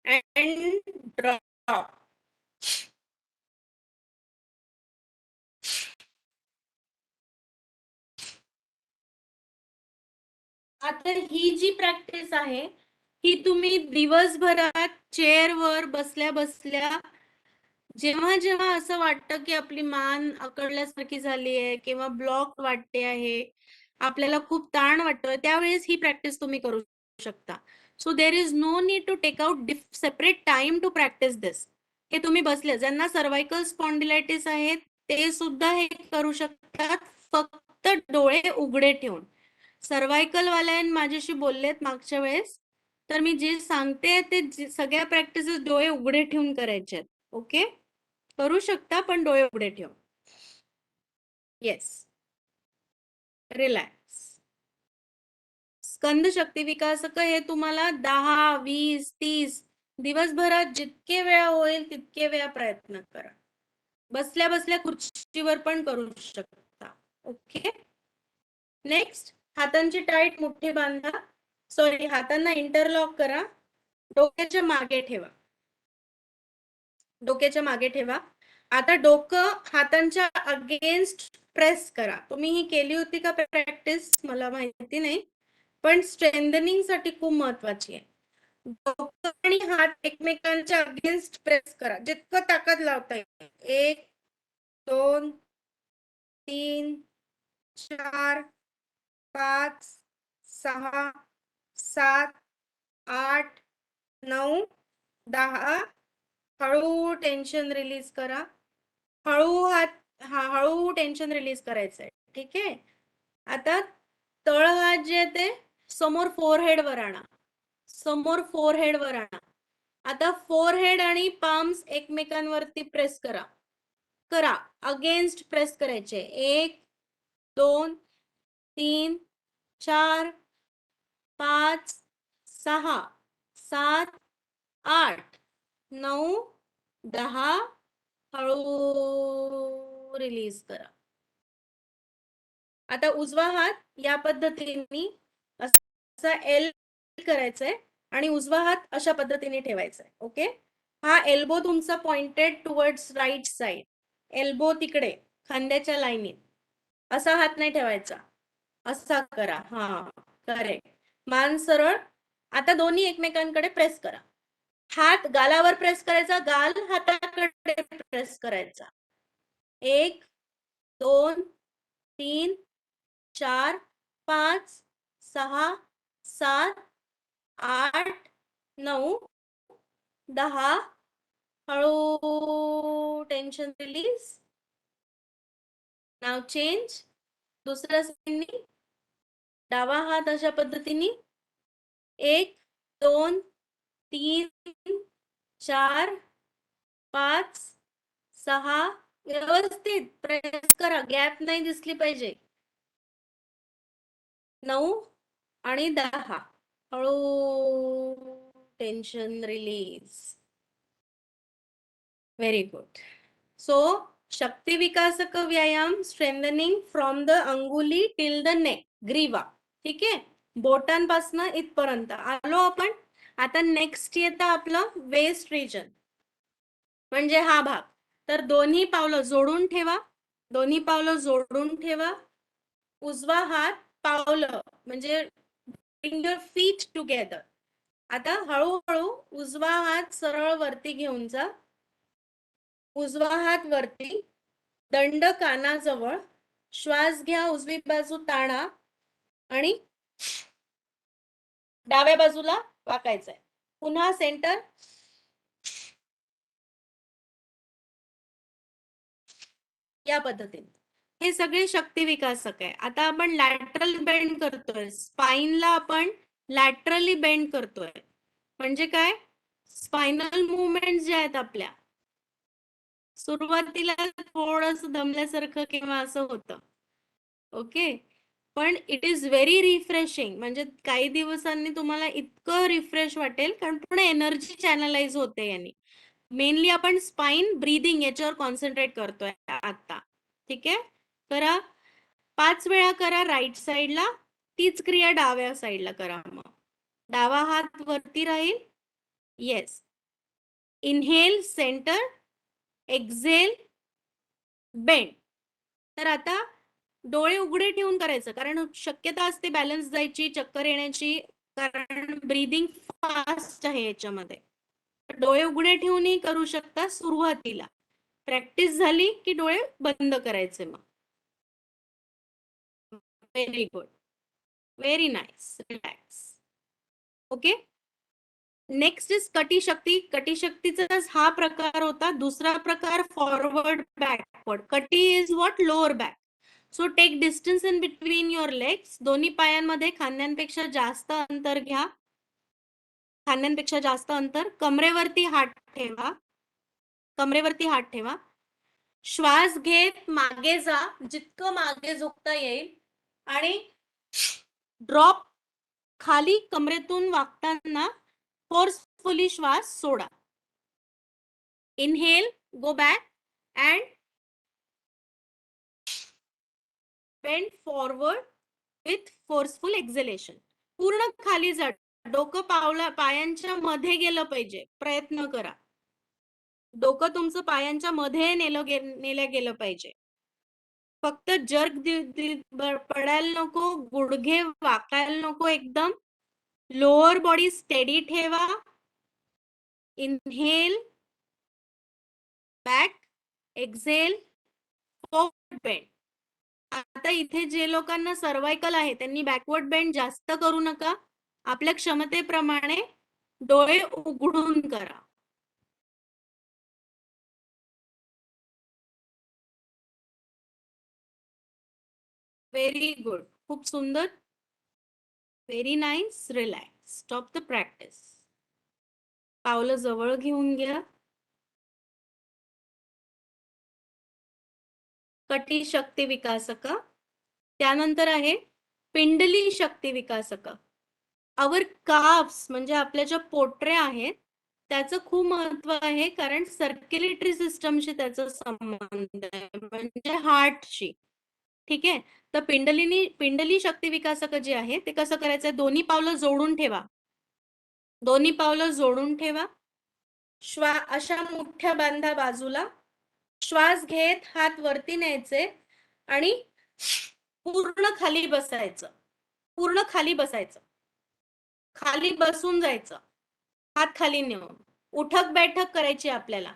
S1: अँड ड्रॉप. आता ही जी प्रॅक्टिस आहे ही तुम्ही दिवसभरात चेअरवर बसल्या बसल्या, जेव्हा जेव्हा असं वाटतं की आपली मान अकडल्यासारखी झाली आहे किंवा ब्लॉक वाटते आहे, आपल्याला खूप ताण वाटतोय, त्यावेळेस ही प्रॅक्टिस तुम्ही करू शकता. So there is no need to take out separate time to practise this. हे तुम्ही बसले, ज्यांना सर्वायकल स्पॉन्डिलायटिस आहे ते सुद्धा हे करू शकतात, फक्त डोळे उघडे ठेवून. सर्वायकल वाले माझ्याशी बोललेत मागच्या वेळेस, तर मी जे सांगते ते सगळ्या प्रॅक्टिसेस डोळे उघडे ठेवून करायचे आहेत. ओके, करू शकता पण डोळे उघडे ठेव. Yes, relax. स्कंद शक्ती विकासक हे तुम्हाला 10, 20, 30 दिवसभरात जितके वेळा होईल तितके वेळा प्रयत्न करा. बसल्या बसल्या खुर्चीवर पण करू शकता. ओके. नेक्स्ट, हातांची टाईट मुठ्ठी बांधा. सॉरी, हातांना इंटरलॉक करा. डोक्याच्या मागे ठेवा. डोक्याच्या मागे ठेवा. आता डोकं हातांच्या अगेन्स्ट प्रेस करा. तुम्ही ही केली होती का प्रॅक्टिस मला माहिती नाही, पण स्ट्रेंथनिंग साठी खूप महत्वाची आहे. डोकं आणि हात एकमेकांच्या अगेन्स्ट प्रेस करा, जितकं ताकद लावता येईल. 1 2 3 4 5 6 7 8 9 10. हळू टेन्शन रिलीज करा. हळू टेन्शन रिलीज करायचंय. ठीक आहे. आता तळ हात जे ते समोर फोरहेड वर आणा. समोर फोरहेड वर आणा. आता फोरहेड आणि पाम्स एकमेकांवरती प्रेस करा. करा, अगेन्स्ट प्रेस करायचे. 1 2 3 4 5 6 7 8 9 10. हळू रिलीज करा. आता उजवा हात या पद्धतीने असा एल करायचंय आणि उजवा हात अशा पद्धतीने ठेवायचा आहे. ओके. हा एल्बो तुमचा pointed towards right side. Elbow तिकडे खांद्याच्या लाईनीत. असा हात नाही ठेवायचा, असा करा. हा, करेक्ट. मान सरळ. आता दोन्ही एकमेकांकडे प्रेस करा. हात गालावर प्रेस करायचा, गाल हाताकडे प्रेस करायचा. 1 2 3 4 5 6 7 8 9 10. हळू टेन्शन रिलीज. नाव चेंज. दुसऱ्या साईडनी डावा हात अशा पद्धतीने 1 2 3 4 5 6. व्यवस्थित प्रेस करा, गॅप नाही दिसली पाहिजे. 9 आणि 10. हळू tension release. Very good. So शक्ती विकासक व्यायाम, स्ट्रेंथनिंग फ्रॉम द अंगुली टिल द नेक, ग्रीवा. ठीक आहे. बोटांपासून इथपर्यंत आलो आपण. आता नेक्स्ट येतं आपलं वेस्ट रिजन, म्हणजे हा भाग. तर दोन्ही पावलं जोडून ठेवा. दोन्ही पावलं जोडून ठेवा. उजवा हात पावलं म्हणजे bring your feet together. आता हळूहळू उजवा हात सरळ वरती घेऊन जा. उजवा हात वरती, दंड कानाजवळ. श्वास घ्या, उजवी बाजू ताणा आणि डाव्या बाजूला वाकायचंय. पुन्हा सेंटर. या पद्धतीने हे सगळे शक्ती विकासक आहे. आता आपण लॅटरल बेंड करतोय. स्पाइनला आपण लॅटरली बेंड करतोय. म्हणजे काय? स्पाइनल मुवमेंट जे आहेत आपल्या, सुरुवातीला थोडस दमल्यासारखं किंवा असं होतं. ओके. पण इट इज व्हेरी रिफ्रेशिंग. म्हणजे काही दिवसांनी तुम्हाला इतकं रिफ्रेश वाटेल, कारण पुढे एनर्जी चॅनलाइज होते यांनी. मेनली आपण स्पाइन ब्रीदिंग याच्यावर कॉन्सन्ट्रेट करतोय आता. ठीक आहे. करा. 5 वेळा करा राईट साइडला. तीच क्रिया डाव्या साइडला करा. मग डावा हात वरती राहील. Yes. Inhale centre, exhale bend. तर आता डोळे उघडे ठेवून करायचं, कारण शक्यता असते बॅलन्स जायची, चक्कर येण्याची, कारण ब्रीदिंग फास्ट आहे याच्यामध्ये. डोळे उघडे ठेवूनही करू शकता सुरुवातीला. प्रॅक्टिस झाली की डोळे बंद करायचे. मग very good, very nice. Relax. Okay. Next is kati शक्तीचा हा प्रकार होता. दुसरा प्रकार forward backward. Kati is what? Lower back. So take distance in between your legs. दोन्ही पायांमध्ये खांद्यांपेक्षा जास्त अंतर घ्या. खांद्यांपेक्षा जास्त अंतर. कमरेवरती हात ठेवा. कमरेवरती हात ठेवा. श्वास घेत मागे जा, जितकं मागे झुकता येईल, आणि ड्रॉप खाली कमरेतून वाकताना फोर्स फोर्सफुली श्वास सोडा. Inhale, go back and bend forward with forceful exhalation. पूर्ण खाली जा. डोकं पायांच्या मध्ये गेलं पाहिजे. प्रयत्न करा. डोकं तुमचं पायांच्या मध्ये नेलं गेलं पाहिजे. फक्त जर्क पडायला नको, गुडघे वाकायला नको एकदम. लोअर बॉडी स्टेडी ठेवा. Inhale, back, exhale, forward bend. आता इथे जे लोकांना सर्वायकल आहे त्यांनी बॅकवर्ड बेंड जास्त करू नका. आपल्या क्षमतेप्रमाणे डोळे उघडून करा. Very good. खूप सुंदर. Very nice. Relax. Stop the practice. पावलं जवळ घेऊन घ्या. कटी शक्ती विकासक. त्यानंतर आहे पिंडली शक्ती विकासक. आवर काफ्स म्हणजे आपल्या ज्या पोटऱ्या आहेत त्याचं खूप महत्व आहे, कारण सर्क्युलेटरी सिस्टमशी त्याचा संबंध आहे, म्हणजे हार्टशी. ठीक आहे. तर पिंडली शक्ती विकासक जे आहे ते कसं करायचं? दोन्ही पावलं जोडून ठेवा. दोन्ही पावलं जोडून ठेवा. अशा मोठ्या बांधा बाजूला. श्वास घेत हात वरती न्यायचे आणि पूर्ण खाली बसायचं. पूर्ण खाली बसायचं. खाली बसून जायचं. हात खाली नेऊन उठक बैठक करायची आपल्याला.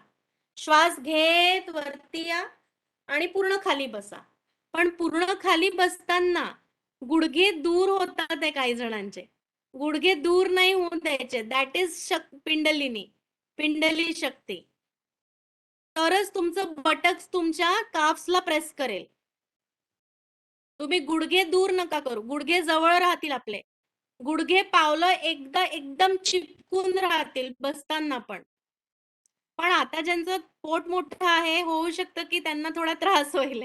S1: श्वास घेत वरती या आणि पूर्ण खाली बसा. पण पूर्ण खाली बसताना गुडघे दूर होतात आहे काही जणांचे. गुडघे दूर नाही होऊन द्यायचे. दॅट इज पिंडली शक्ती. तरच तुमचं बटक्स तुमच्या काफ्सला प्रेस करेल. तुम्ही गुडघे दूर नका करू. गुडघे जवळ राहतील आपले. गुडघे पावलं एकदम चिपकून राहतील बसताना पण. पण आता ज्यांचं पोट मोठं आहे, होऊ शकतं की त्यांना थोडा त्रास होईल.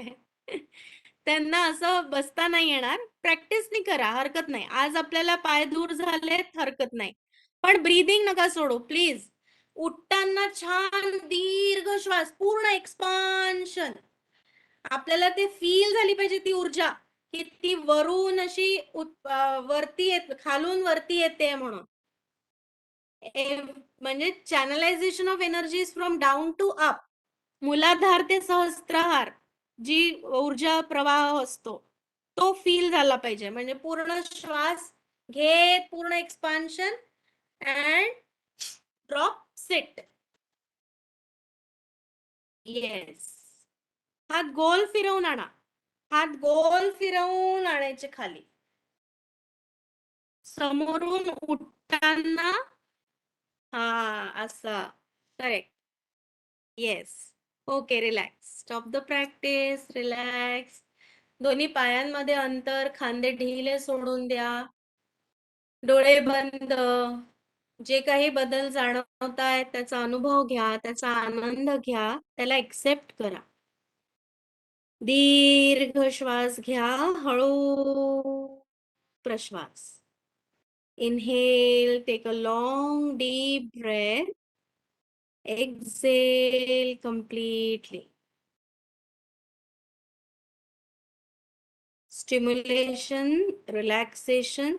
S1: त्यांना असं बसता नाही येणार. प्रॅक्टिसनी करा, हरकत नाही. आज आपल्याला पाय दूर झालेत, हरकत नाही. पण ब्रीदिंग नका सोडू प्लीज. उठताना छान दीर्घ श्वास, पूर्ण एक्सपान्शन. आपल्याला ते फील झाली पाहिजे ती ऊर्जा, की ती वरून अशी वरती खालून वरती येते म्हणून. म्हणजे channelisation of energy from down to up. मूलाधार ते सहस्त्राहार जी ऊर्जा प्रवाह असतो तो फील झाला पाहिजे. म्हणजे पूर्ण श्वास घेत, पूर्ण expansion and drop, sit. Yes. हात गोल फिरवून आणा. हात गोल फिरवून आणायचे खाली. समोरून उठताना असा. Correct. Yes. Okay. Relax. Stop the practice. Relax. दोन्ही पायांमध्ये अंतर, खांदे ढिले सोडून द्या. डोळे बंद. जे काही बदल जाणवतायत त्याचा अनुभव घ्या, त्याचा आनंद घ्या, त्याला एक्सेप्ट करा. दीर्घ श्वास घ्या. हळू प्रश्वास. Inhale, take a long deep breath. Exhale completely. Stimulation, relaxation.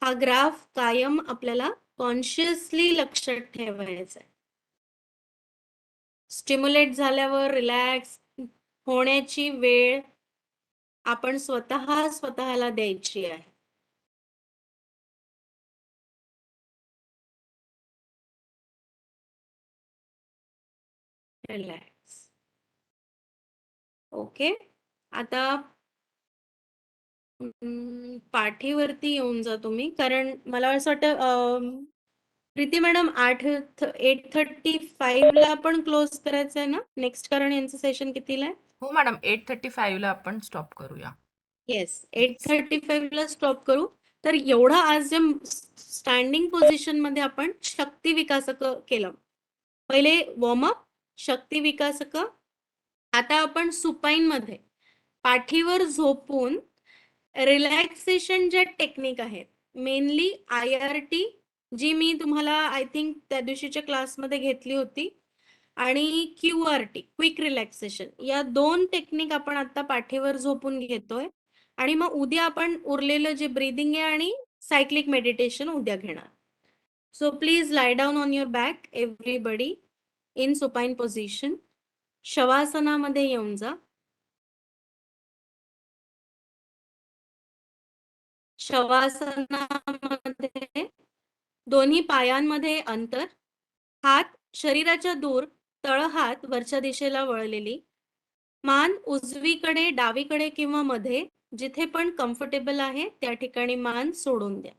S1: हा ग्राफ कायम आपल्याला कॉन्शियसली लक्षात ठेवायचा आहे. स्टिम्युलेट झाल्यावर रिलॅक्स होण्याची वेळ आपण स्वतःला द्यायची आहे. रिलॅक्स. ओके. आता पाठीवरती येऊन जा तुम्ही, कारण मला असं वाटतं प्रीती मॅडम 8:35 ला आपण क्लोज करायचं आहे ना नेक्स्ट, कारण यांचं सेशन कितीला आहे?
S2: हो मॅडम, 8:35 ला आपण स्टॉप करूया.
S1: येस. 8:35 ला स्टॉप करू. तर एवढा आज जे स्टँडिंग पोझिशन मध्ये आपण शक्ती विकासक केलं. पहिले वॉर्मअप, शक्ती विकासक. आता आपण सुपाईन मध्ये पाठीवर झोपून रिलॅक्सेशन ज्या टेक्निक आहेत, मेनली IRT जी मी तुम्हाला आय थिंक त्या दिवशीच्या क्लासमध्ये घेतली होती आणि क्यूआरटी क्विक रिलॅक्सेशन या 2 टेक्निक आपण आता पाठीवर झोपून घेतोय आणि मग उद्या आपण उरलेलं जे ब्रीथिंग आहे आणि सायक्लिक मेडिटेशन उद्या घेणार. So please lie down on your back everybody in supine position. शवासनामध्ये येऊन जा. शवासनामध्ये दोन्ही पायांमध्ये अंतर, हात शरीराच्या दूर, तळहात वरच्या दिशेला वळलेली, मान उजवीकडे, डावीकडे किंवा मध्ये, जिथे पण कम्फर्टेबल आहे त्या ठिकाणी मान सोडून द्या.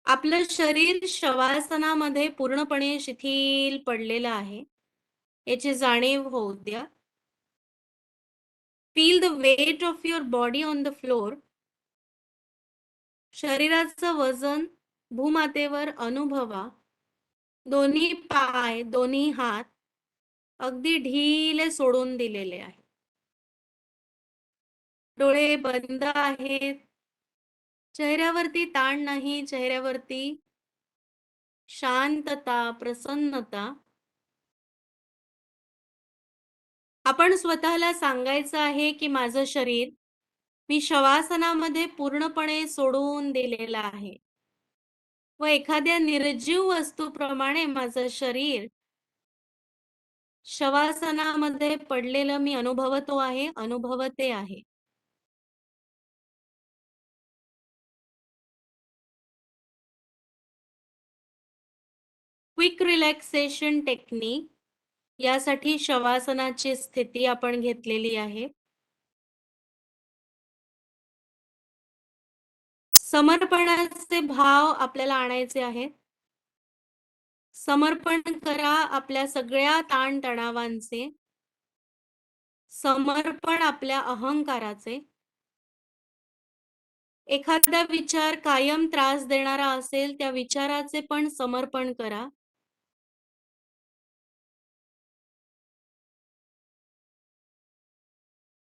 S1: आपलं शरीर शवासनामध्ये पूर्णपणे शिथिल पडलेलं आहे, याची जाणीव होऊ द्या. Feel the weight of your body on the floor. शरीराचं वजन भूमातेवर अनुभवा. दोन्ही पाय, दोन्ही हात अगदी ढिले सोडून दिलेले आहे. डोळे बंद आहेत. चेहऱ्यावरती ताण नाही, चेहऱ्यावरती शांतता, प्रसन्नता. आपण स्वतःला सांगायचं आहे, की माझं शरीर मी शवासनामध्ये पूर्णपणे सोडून दिलेलं आहे व एखाद्या निर्जीव वस्तूप्रमाणे माझं शरीर शवासनामध्ये पडलेलं मी अनुभवतो आहे, अनुभवते आहे. क्विक रिलॅक्सेशन टेक्निक यासाठी शवासनाची स्थिती आपण घेतलेली आहे. समर्पणाचे भाव आपल्याला आणायचे आहेत. समर्पण करा आपल्या सगळ्या ताणतणावांचे. समर्पण आपल्या अहंकाराचे. एखादा विचार कायम त्रास देणारा असेल, त्या विचाराचे पण समर्पण करा.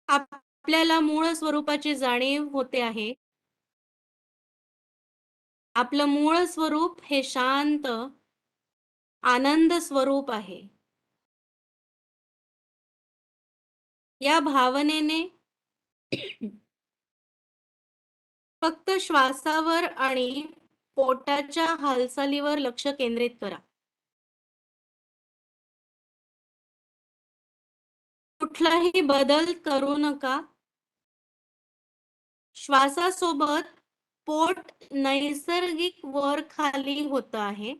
S1: आपल्याला मूळ स्वरूपाची जाणीव होते आहे. आपलं मूळ स्वरूप हे शांत, आनंद स्वरूप आहे. या भावनेने फक्त श्वासावर आणि पोटाच्या हालचालीवर लक्ष केंद्रित करा. कुठलाही बदल करू नका. श्वासासोबत पोट नैसर्गिक वर खाली होत आहे.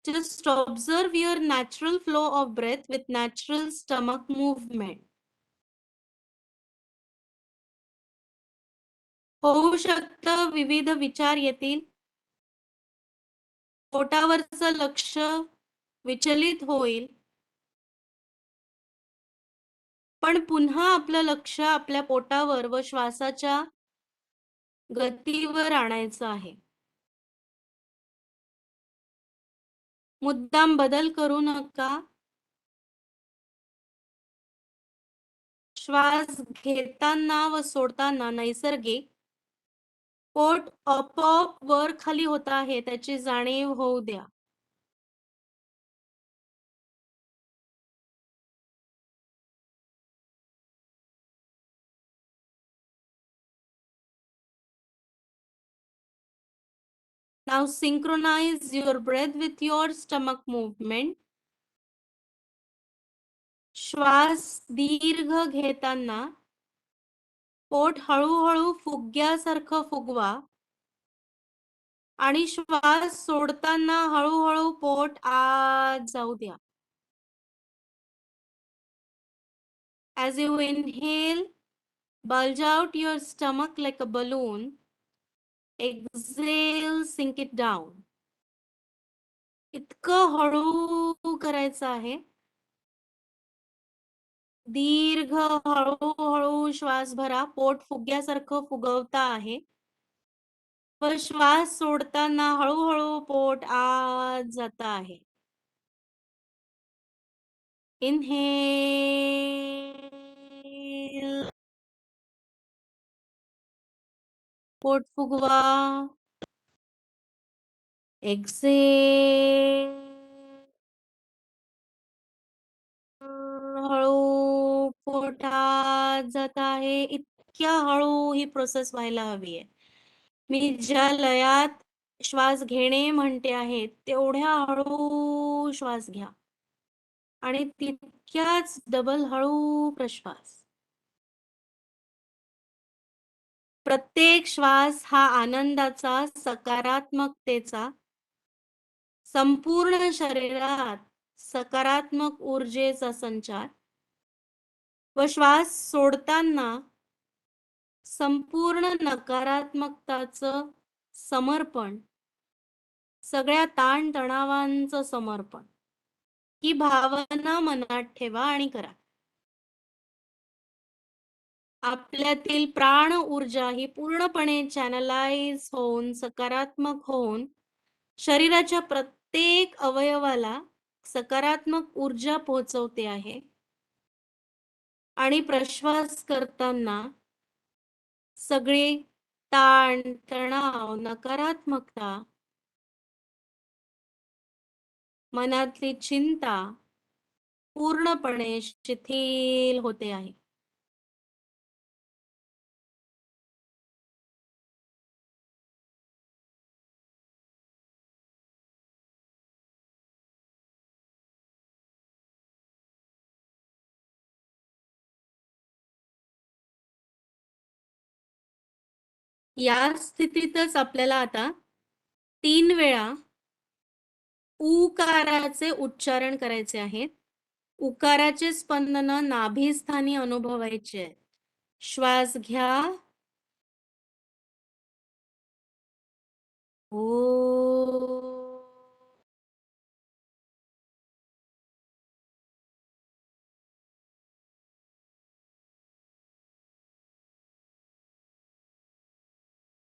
S1: Just observe your natural flow of breath with natural stomach movement. होऊ शकतं विविध विचार येतील. पोटावरचं लक्ष विचलित होईल. पण पुन्हा आपलं लक्ष आपल्या पोटावर व श्वासाच्या गतीवर आणायचं आहे. मुद्दाम बदल करू नका. श्वास घेताना व सोडताना नैसर्गिक पोट आपोआप वर खाली होत आहे त्याची जाणीव होऊ द्या. Now synchronize your breath with your stomach movement. श्वास दीर्घ घेताना पोट हळूहळू फुग्यासारखं फुगवा आणि श्वास सोडताना हळूहळू पोट आत जाऊ द्या. As you inhale, bulge out your stomach like a balloon. Exhale, sink it down. इतकं हळू करायचं आहे. दीर्घ हळूहळू श्वास भरा. पोट फुग्यासारखं फुगवता आहे व श्वास सोडताना हळूहळू पोट आत जात आहे. Inhale. पोट फुगवा. एक्सेल. हळू पोटात जात आहे. इतक्या हळू ही प्रोसेस व्हायला हवी आहे. मी ज्या लयात श्वास घेणे म्हणते आहे तेवढ्या हळू श्वास घ्या आणि तितक्याच डबल हळू प्रश्वास. प्रत्येक श्वास हा आनंदाचा, सकारात्मकतेचा, संपूर्ण शरीरात सकारात्मक ऊर्जेचा संचार व श्वास सोडताना संपूर्ण नकारात्मकताचं समर्पण, सगळ्या ताणतणावांचं समर्पण. ही भावना मनात ठेवा आणि करा. आपल्यातील प्राण ऊर्जा ही पूर्णपणे चॅनलाइज होऊन, सकारात्मक होऊन शरीराच्या प्रत्येक अवयवाला सकारात्मक ऊर्जा पोहोचवते आहे. आणि प्रश्वास करताना सगळे ताण, तणाव, नकारात्मकता, मनातली चिंता पूर्णपणे शिथिल होते आहे. या स्थितीतच आपल्याला आता 3 वेळा उकाराचे उच्चारण करायचे आहेत. उकाराचे स्पंदन नाभीस्थानी अनुभवायचे आहेत. श्वास घ्या. ओ.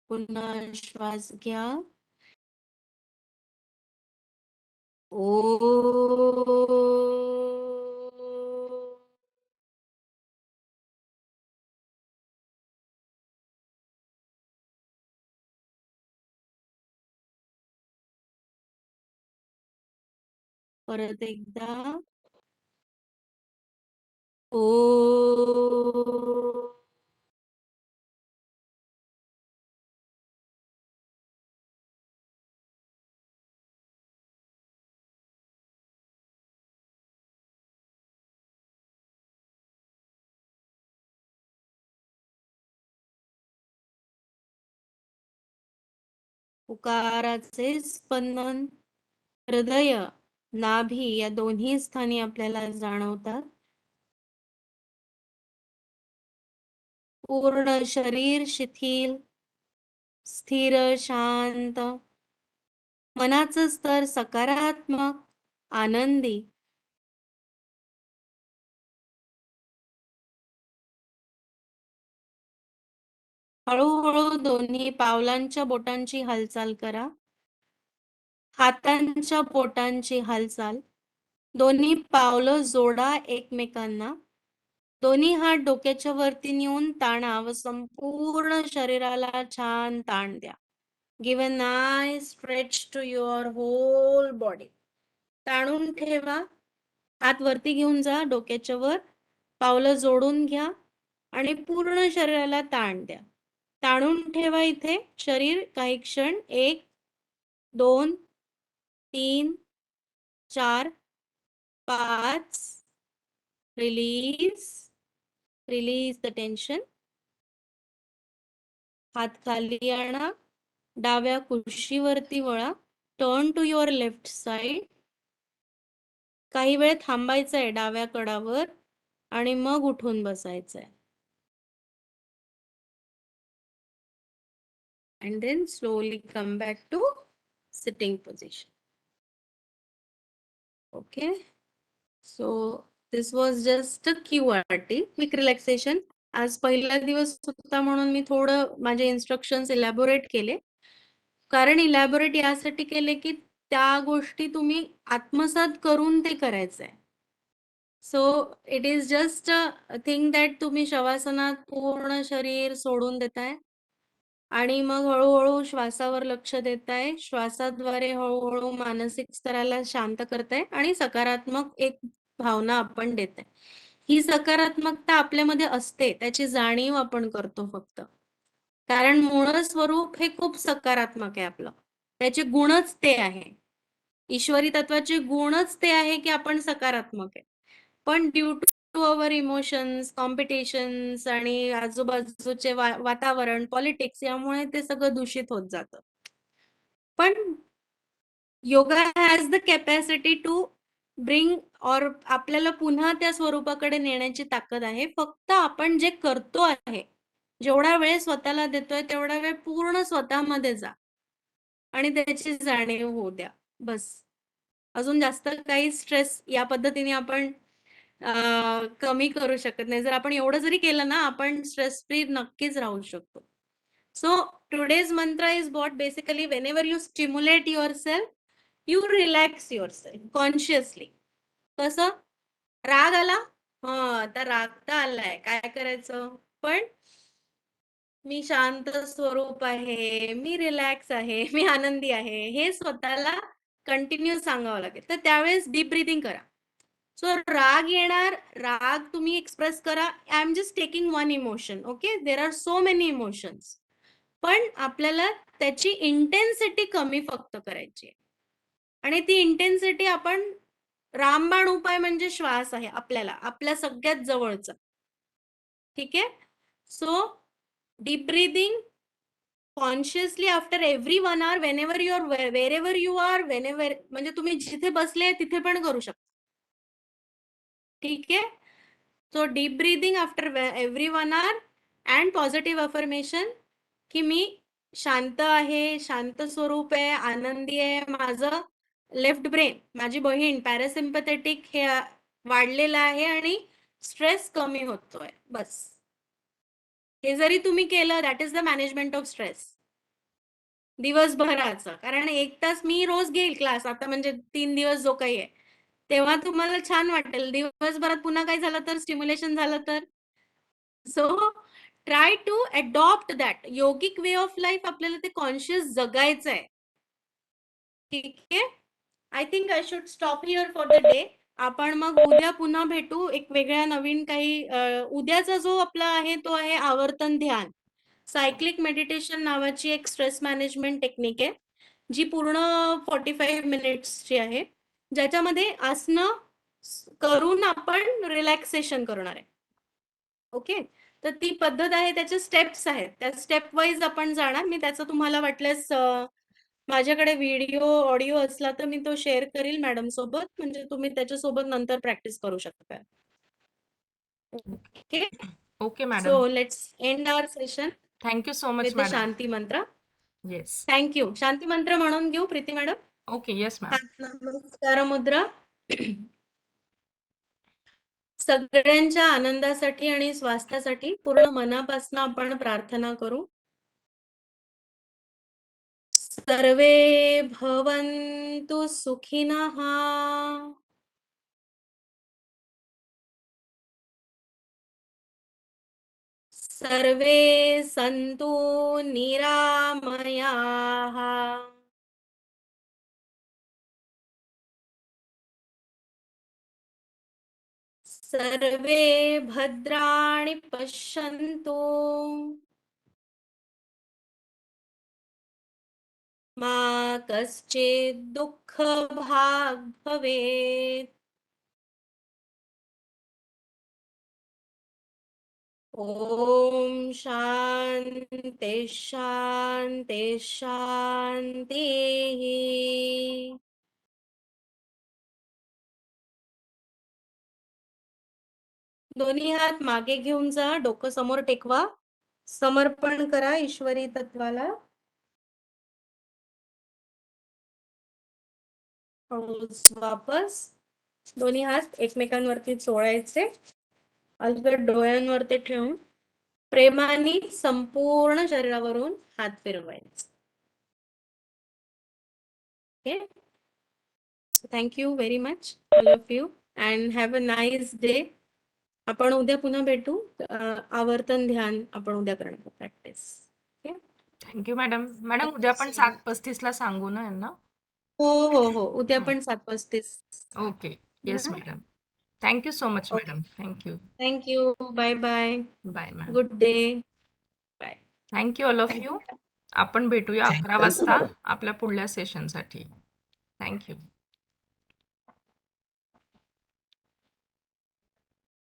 S1: पुन्हा श्वास घ्या. ओ. परत एकदा. ओ. उकाराचे स्पंदन हृदय, नाभी या दोन्ही स्थानी आपल्याला जाणवतात. पूर्ण शरीर शिथिल, स्थिर, शांत. मनाचं स्तर सकारात्मक, आनंदी. हळूहळू दोन्ही पावलांच्या बोटांची हालचाल करा. हातांच्या बोटांची हालचाल. दोन्ही पावलं जोडा एकमेकांना. दोन्ही हात डोक्याच्या वरती नेऊन ताणा व संपूर्ण शरीराला छान ताण द्या. Give a nice stretch to your whole body. ताणून ठेवा. हात वरती घेऊन जा डोक्याच्या वर. पावलं जोडून घ्या आणि पूर्ण शरीराला ताण द्या. ताणून ठेवा इथे शरीर काही क्षण. 1, 2, 3, 4, 5. रिलीज. Release the tension. हात खाली आणा. डाव्या कुशीवरती वळा. Turn to your left side. काही वेळ थांबायचंय डाव्या कडावर आणि मग उठून बसायचंय. And then slowly come back to sitting position. Okay. So this was just a QRT, quick relaxation. आज पहिला दिवस होता म्हणून मी थोडं माझे इन्स्ट्रक्शन्स इलॅबोरेट केले. कारण इलॅबोरेट यासाठी केले की त्या गोष्टी तुम्ही आत्मसात करून ते करायचंय. So it is just a thing that तुम्ही शवासनात पूर्ण शरीर सोडून देताय आणि मग हळूहळू श्वासावर लक्ष देताय. श्वासाद्वारे हळूहळू मानसिक स्तराला शांत करताय आणि सकारात्मक एक भावना आपण देताय. ही सकारात्मकता आपल्यामध्ये असते, त्याची जाणीव आपण करतो फक्त. कारण मूळ स्वरूप हे खूप सकारात्मक आहे आपलं. त्याचे गुणच ते आहे. ईश्वरी तत्वाचे गुणच ते आहे की आपण सकारात्मक आहे. पण due to our emotions, competitions आणि आजूबाजूचे वातावरण, पॉलिटिक्स यामुळे ते सगळं दूषित होत जातं. पण yoga has the capacity to bring और आपल्याला पुन्हा त्या स्वरूपाकडे नेण्याची ताकद आहे. फक्त आपण जे करतो आहे, जेवढा वेळ स्वतःला देतोय तेवढा वेळ पूर्ण स्वतःमध्ये जा आणि त्याची जाणीव होऊ द्या. बस. अजून जास्त काही स्ट्रेस या पद्धतीने आपण कमी करू शकत नाही. जर आपण एवढं जरी केलं ना, आपण स्ट्रेस फ्री नक्कीच राहू शकतो. So today's mantra is what basically whenever you stimulate yourself, you relax yourself consciously. कसं? राग आला? आता राग तर आलाय. काय करायचं? पण मी शांत स्वरूप आहे, मी रिलॅक्स आहे, मी आनंदी आहे. हे स्वतःला कंटिन्यू सांगावं लागेल. तर त्यावेळेस डीप ब्रीथिंग करा. सो राग येणार, राग तुम्ही एक्सप्रेस करा. I am just taking one emotion. Okay? There are so many emotions. पण आपल्याला त्याची इंटेन्सिटी कमी फक्त करायची आहे. आणि ती इंटेन्सिटी आपण रामबाण उपाय म्हणजे श्वास आहे आपल्याला, आपल्या सगळ्यात जवळचा. ठीक आहे? So deep breathing consciously after every 1 hour whenever you are wherever you are whenever म्हणजे तुम्ही जिथे बसले तिथे पण करू शकता. ठीक आहे? So deep breathing after every 1 hour and positive affirmation की मी शांत आहे, शांत स्वरूप आहे, आनंदी आहे. माझं लेफ्ट ब्रेन, माझी बहीण पॅरासिम्पॅथेटिक हे वाढलेलं आहे आणि स्ट्रेस कमी होतोय. बस. हे जरी तुम्ही केलं, that is the management of stress. दिवसभराचं. कारण 1 तास मी रोज घेईल क्लास आता म्हणजे 3 दिवस जो काही आहे. तेव्हा तुम्हाला छान वाटेल. दिवसभरात पुन्हा काही झालं तर स्टिम्युलेशन झालं तर. So try to adopt that. Yogic way of life आपल्याला ते कॉन्शियस जगायचं आहे. ठीक आहे? I think I should stop here for the day. आपण मग उद्या पुन्हा भेटू एक वेगळ्या नवीन काही उद्याचा जो आपला आहे तो आहे आवर्तन ध्यान. सायक्लिक मेडिटेशन नावाची एक स्ट्रेस मॅनेजमेंट टेक्निक आहे, जी पूर्ण 45 मिनिट्सची आहे, ज्याच्यामध्ये आसनं करून आपण रिलॅक्सेशन करणार आहे. ओके? तर ती पद्धत आहे, त्याचे स्टेप्स आहेत. त्या स्टेप वाईज आपण जाणार. मी त्याचं तुम्हाला वाटल्यास माझ्याकडे व्हिडिओ, ऑडिओ असला तर मी तो शेअर करील मॅडम सोबत, म्हणजे तुम्ही त्याच्यासोबत नंतर प्रॅक्टिस करू शकता. Okay?
S2: Okay madam.
S1: So let's end our session
S2: thank you so much
S1: with the
S2: madam.
S1: शांती मंत्र.
S2: येस.
S1: Thank you. शांती मंत्र म्हणून घेऊ Preeti madam.
S2: Okay. Yes ma'am.
S1: नमस्कार मुद्रा. सगळ्यांच्या आनंदासाठी आणि स्वास्थ्यासाठी पूर्ण मनापासून आपण प्रार्थना करू. सर्वे भवन्तु सुखिनः. सर्वे सन्तु निरामयाः. सर्वे भद्राणि पश्यन्तु. मा कश्चित् दुःखभाग् भवेत्. ॐ शान्ति शान्ति शान्तिः. दोन्ही हात मागे घेऊन जा, डोकं समोर टेकवा, समर्पण करा ईश्वरी तत्वाला. वापस दोन्ही हात एकमेकांवरती चोळायचे, अलगद डोळ्यांवरती ठेवून प्रेमाने संपूर्ण शरीरावरून हात फिरवायचे. Okay? Thank you very much all of you and have a nice day. आपण उद्या पुन्हा भेटू. आवर्तन ध्यान आपण उद्या करणार practice. Okay?
S2: Thank you madam. Madam उद्या आपण 7:35 ला सांगू ना यांना?
S1: हो हो हो उद्या
S2: हं.
S1: पण 7:35.
S2: Okay. Yes madam. Thank you so much
S1: okay
S2: madam. Thank you.
S1: Thank you bye bye
S2: bye ma'am.
S1: Good day bye
S2: thank you all of you. आपण भेटूया 11
S3: Thank you,
S2: वाजता
S3: madam.
S2: आपल्या पुढल्या सेशनसाठी. थँक्यू.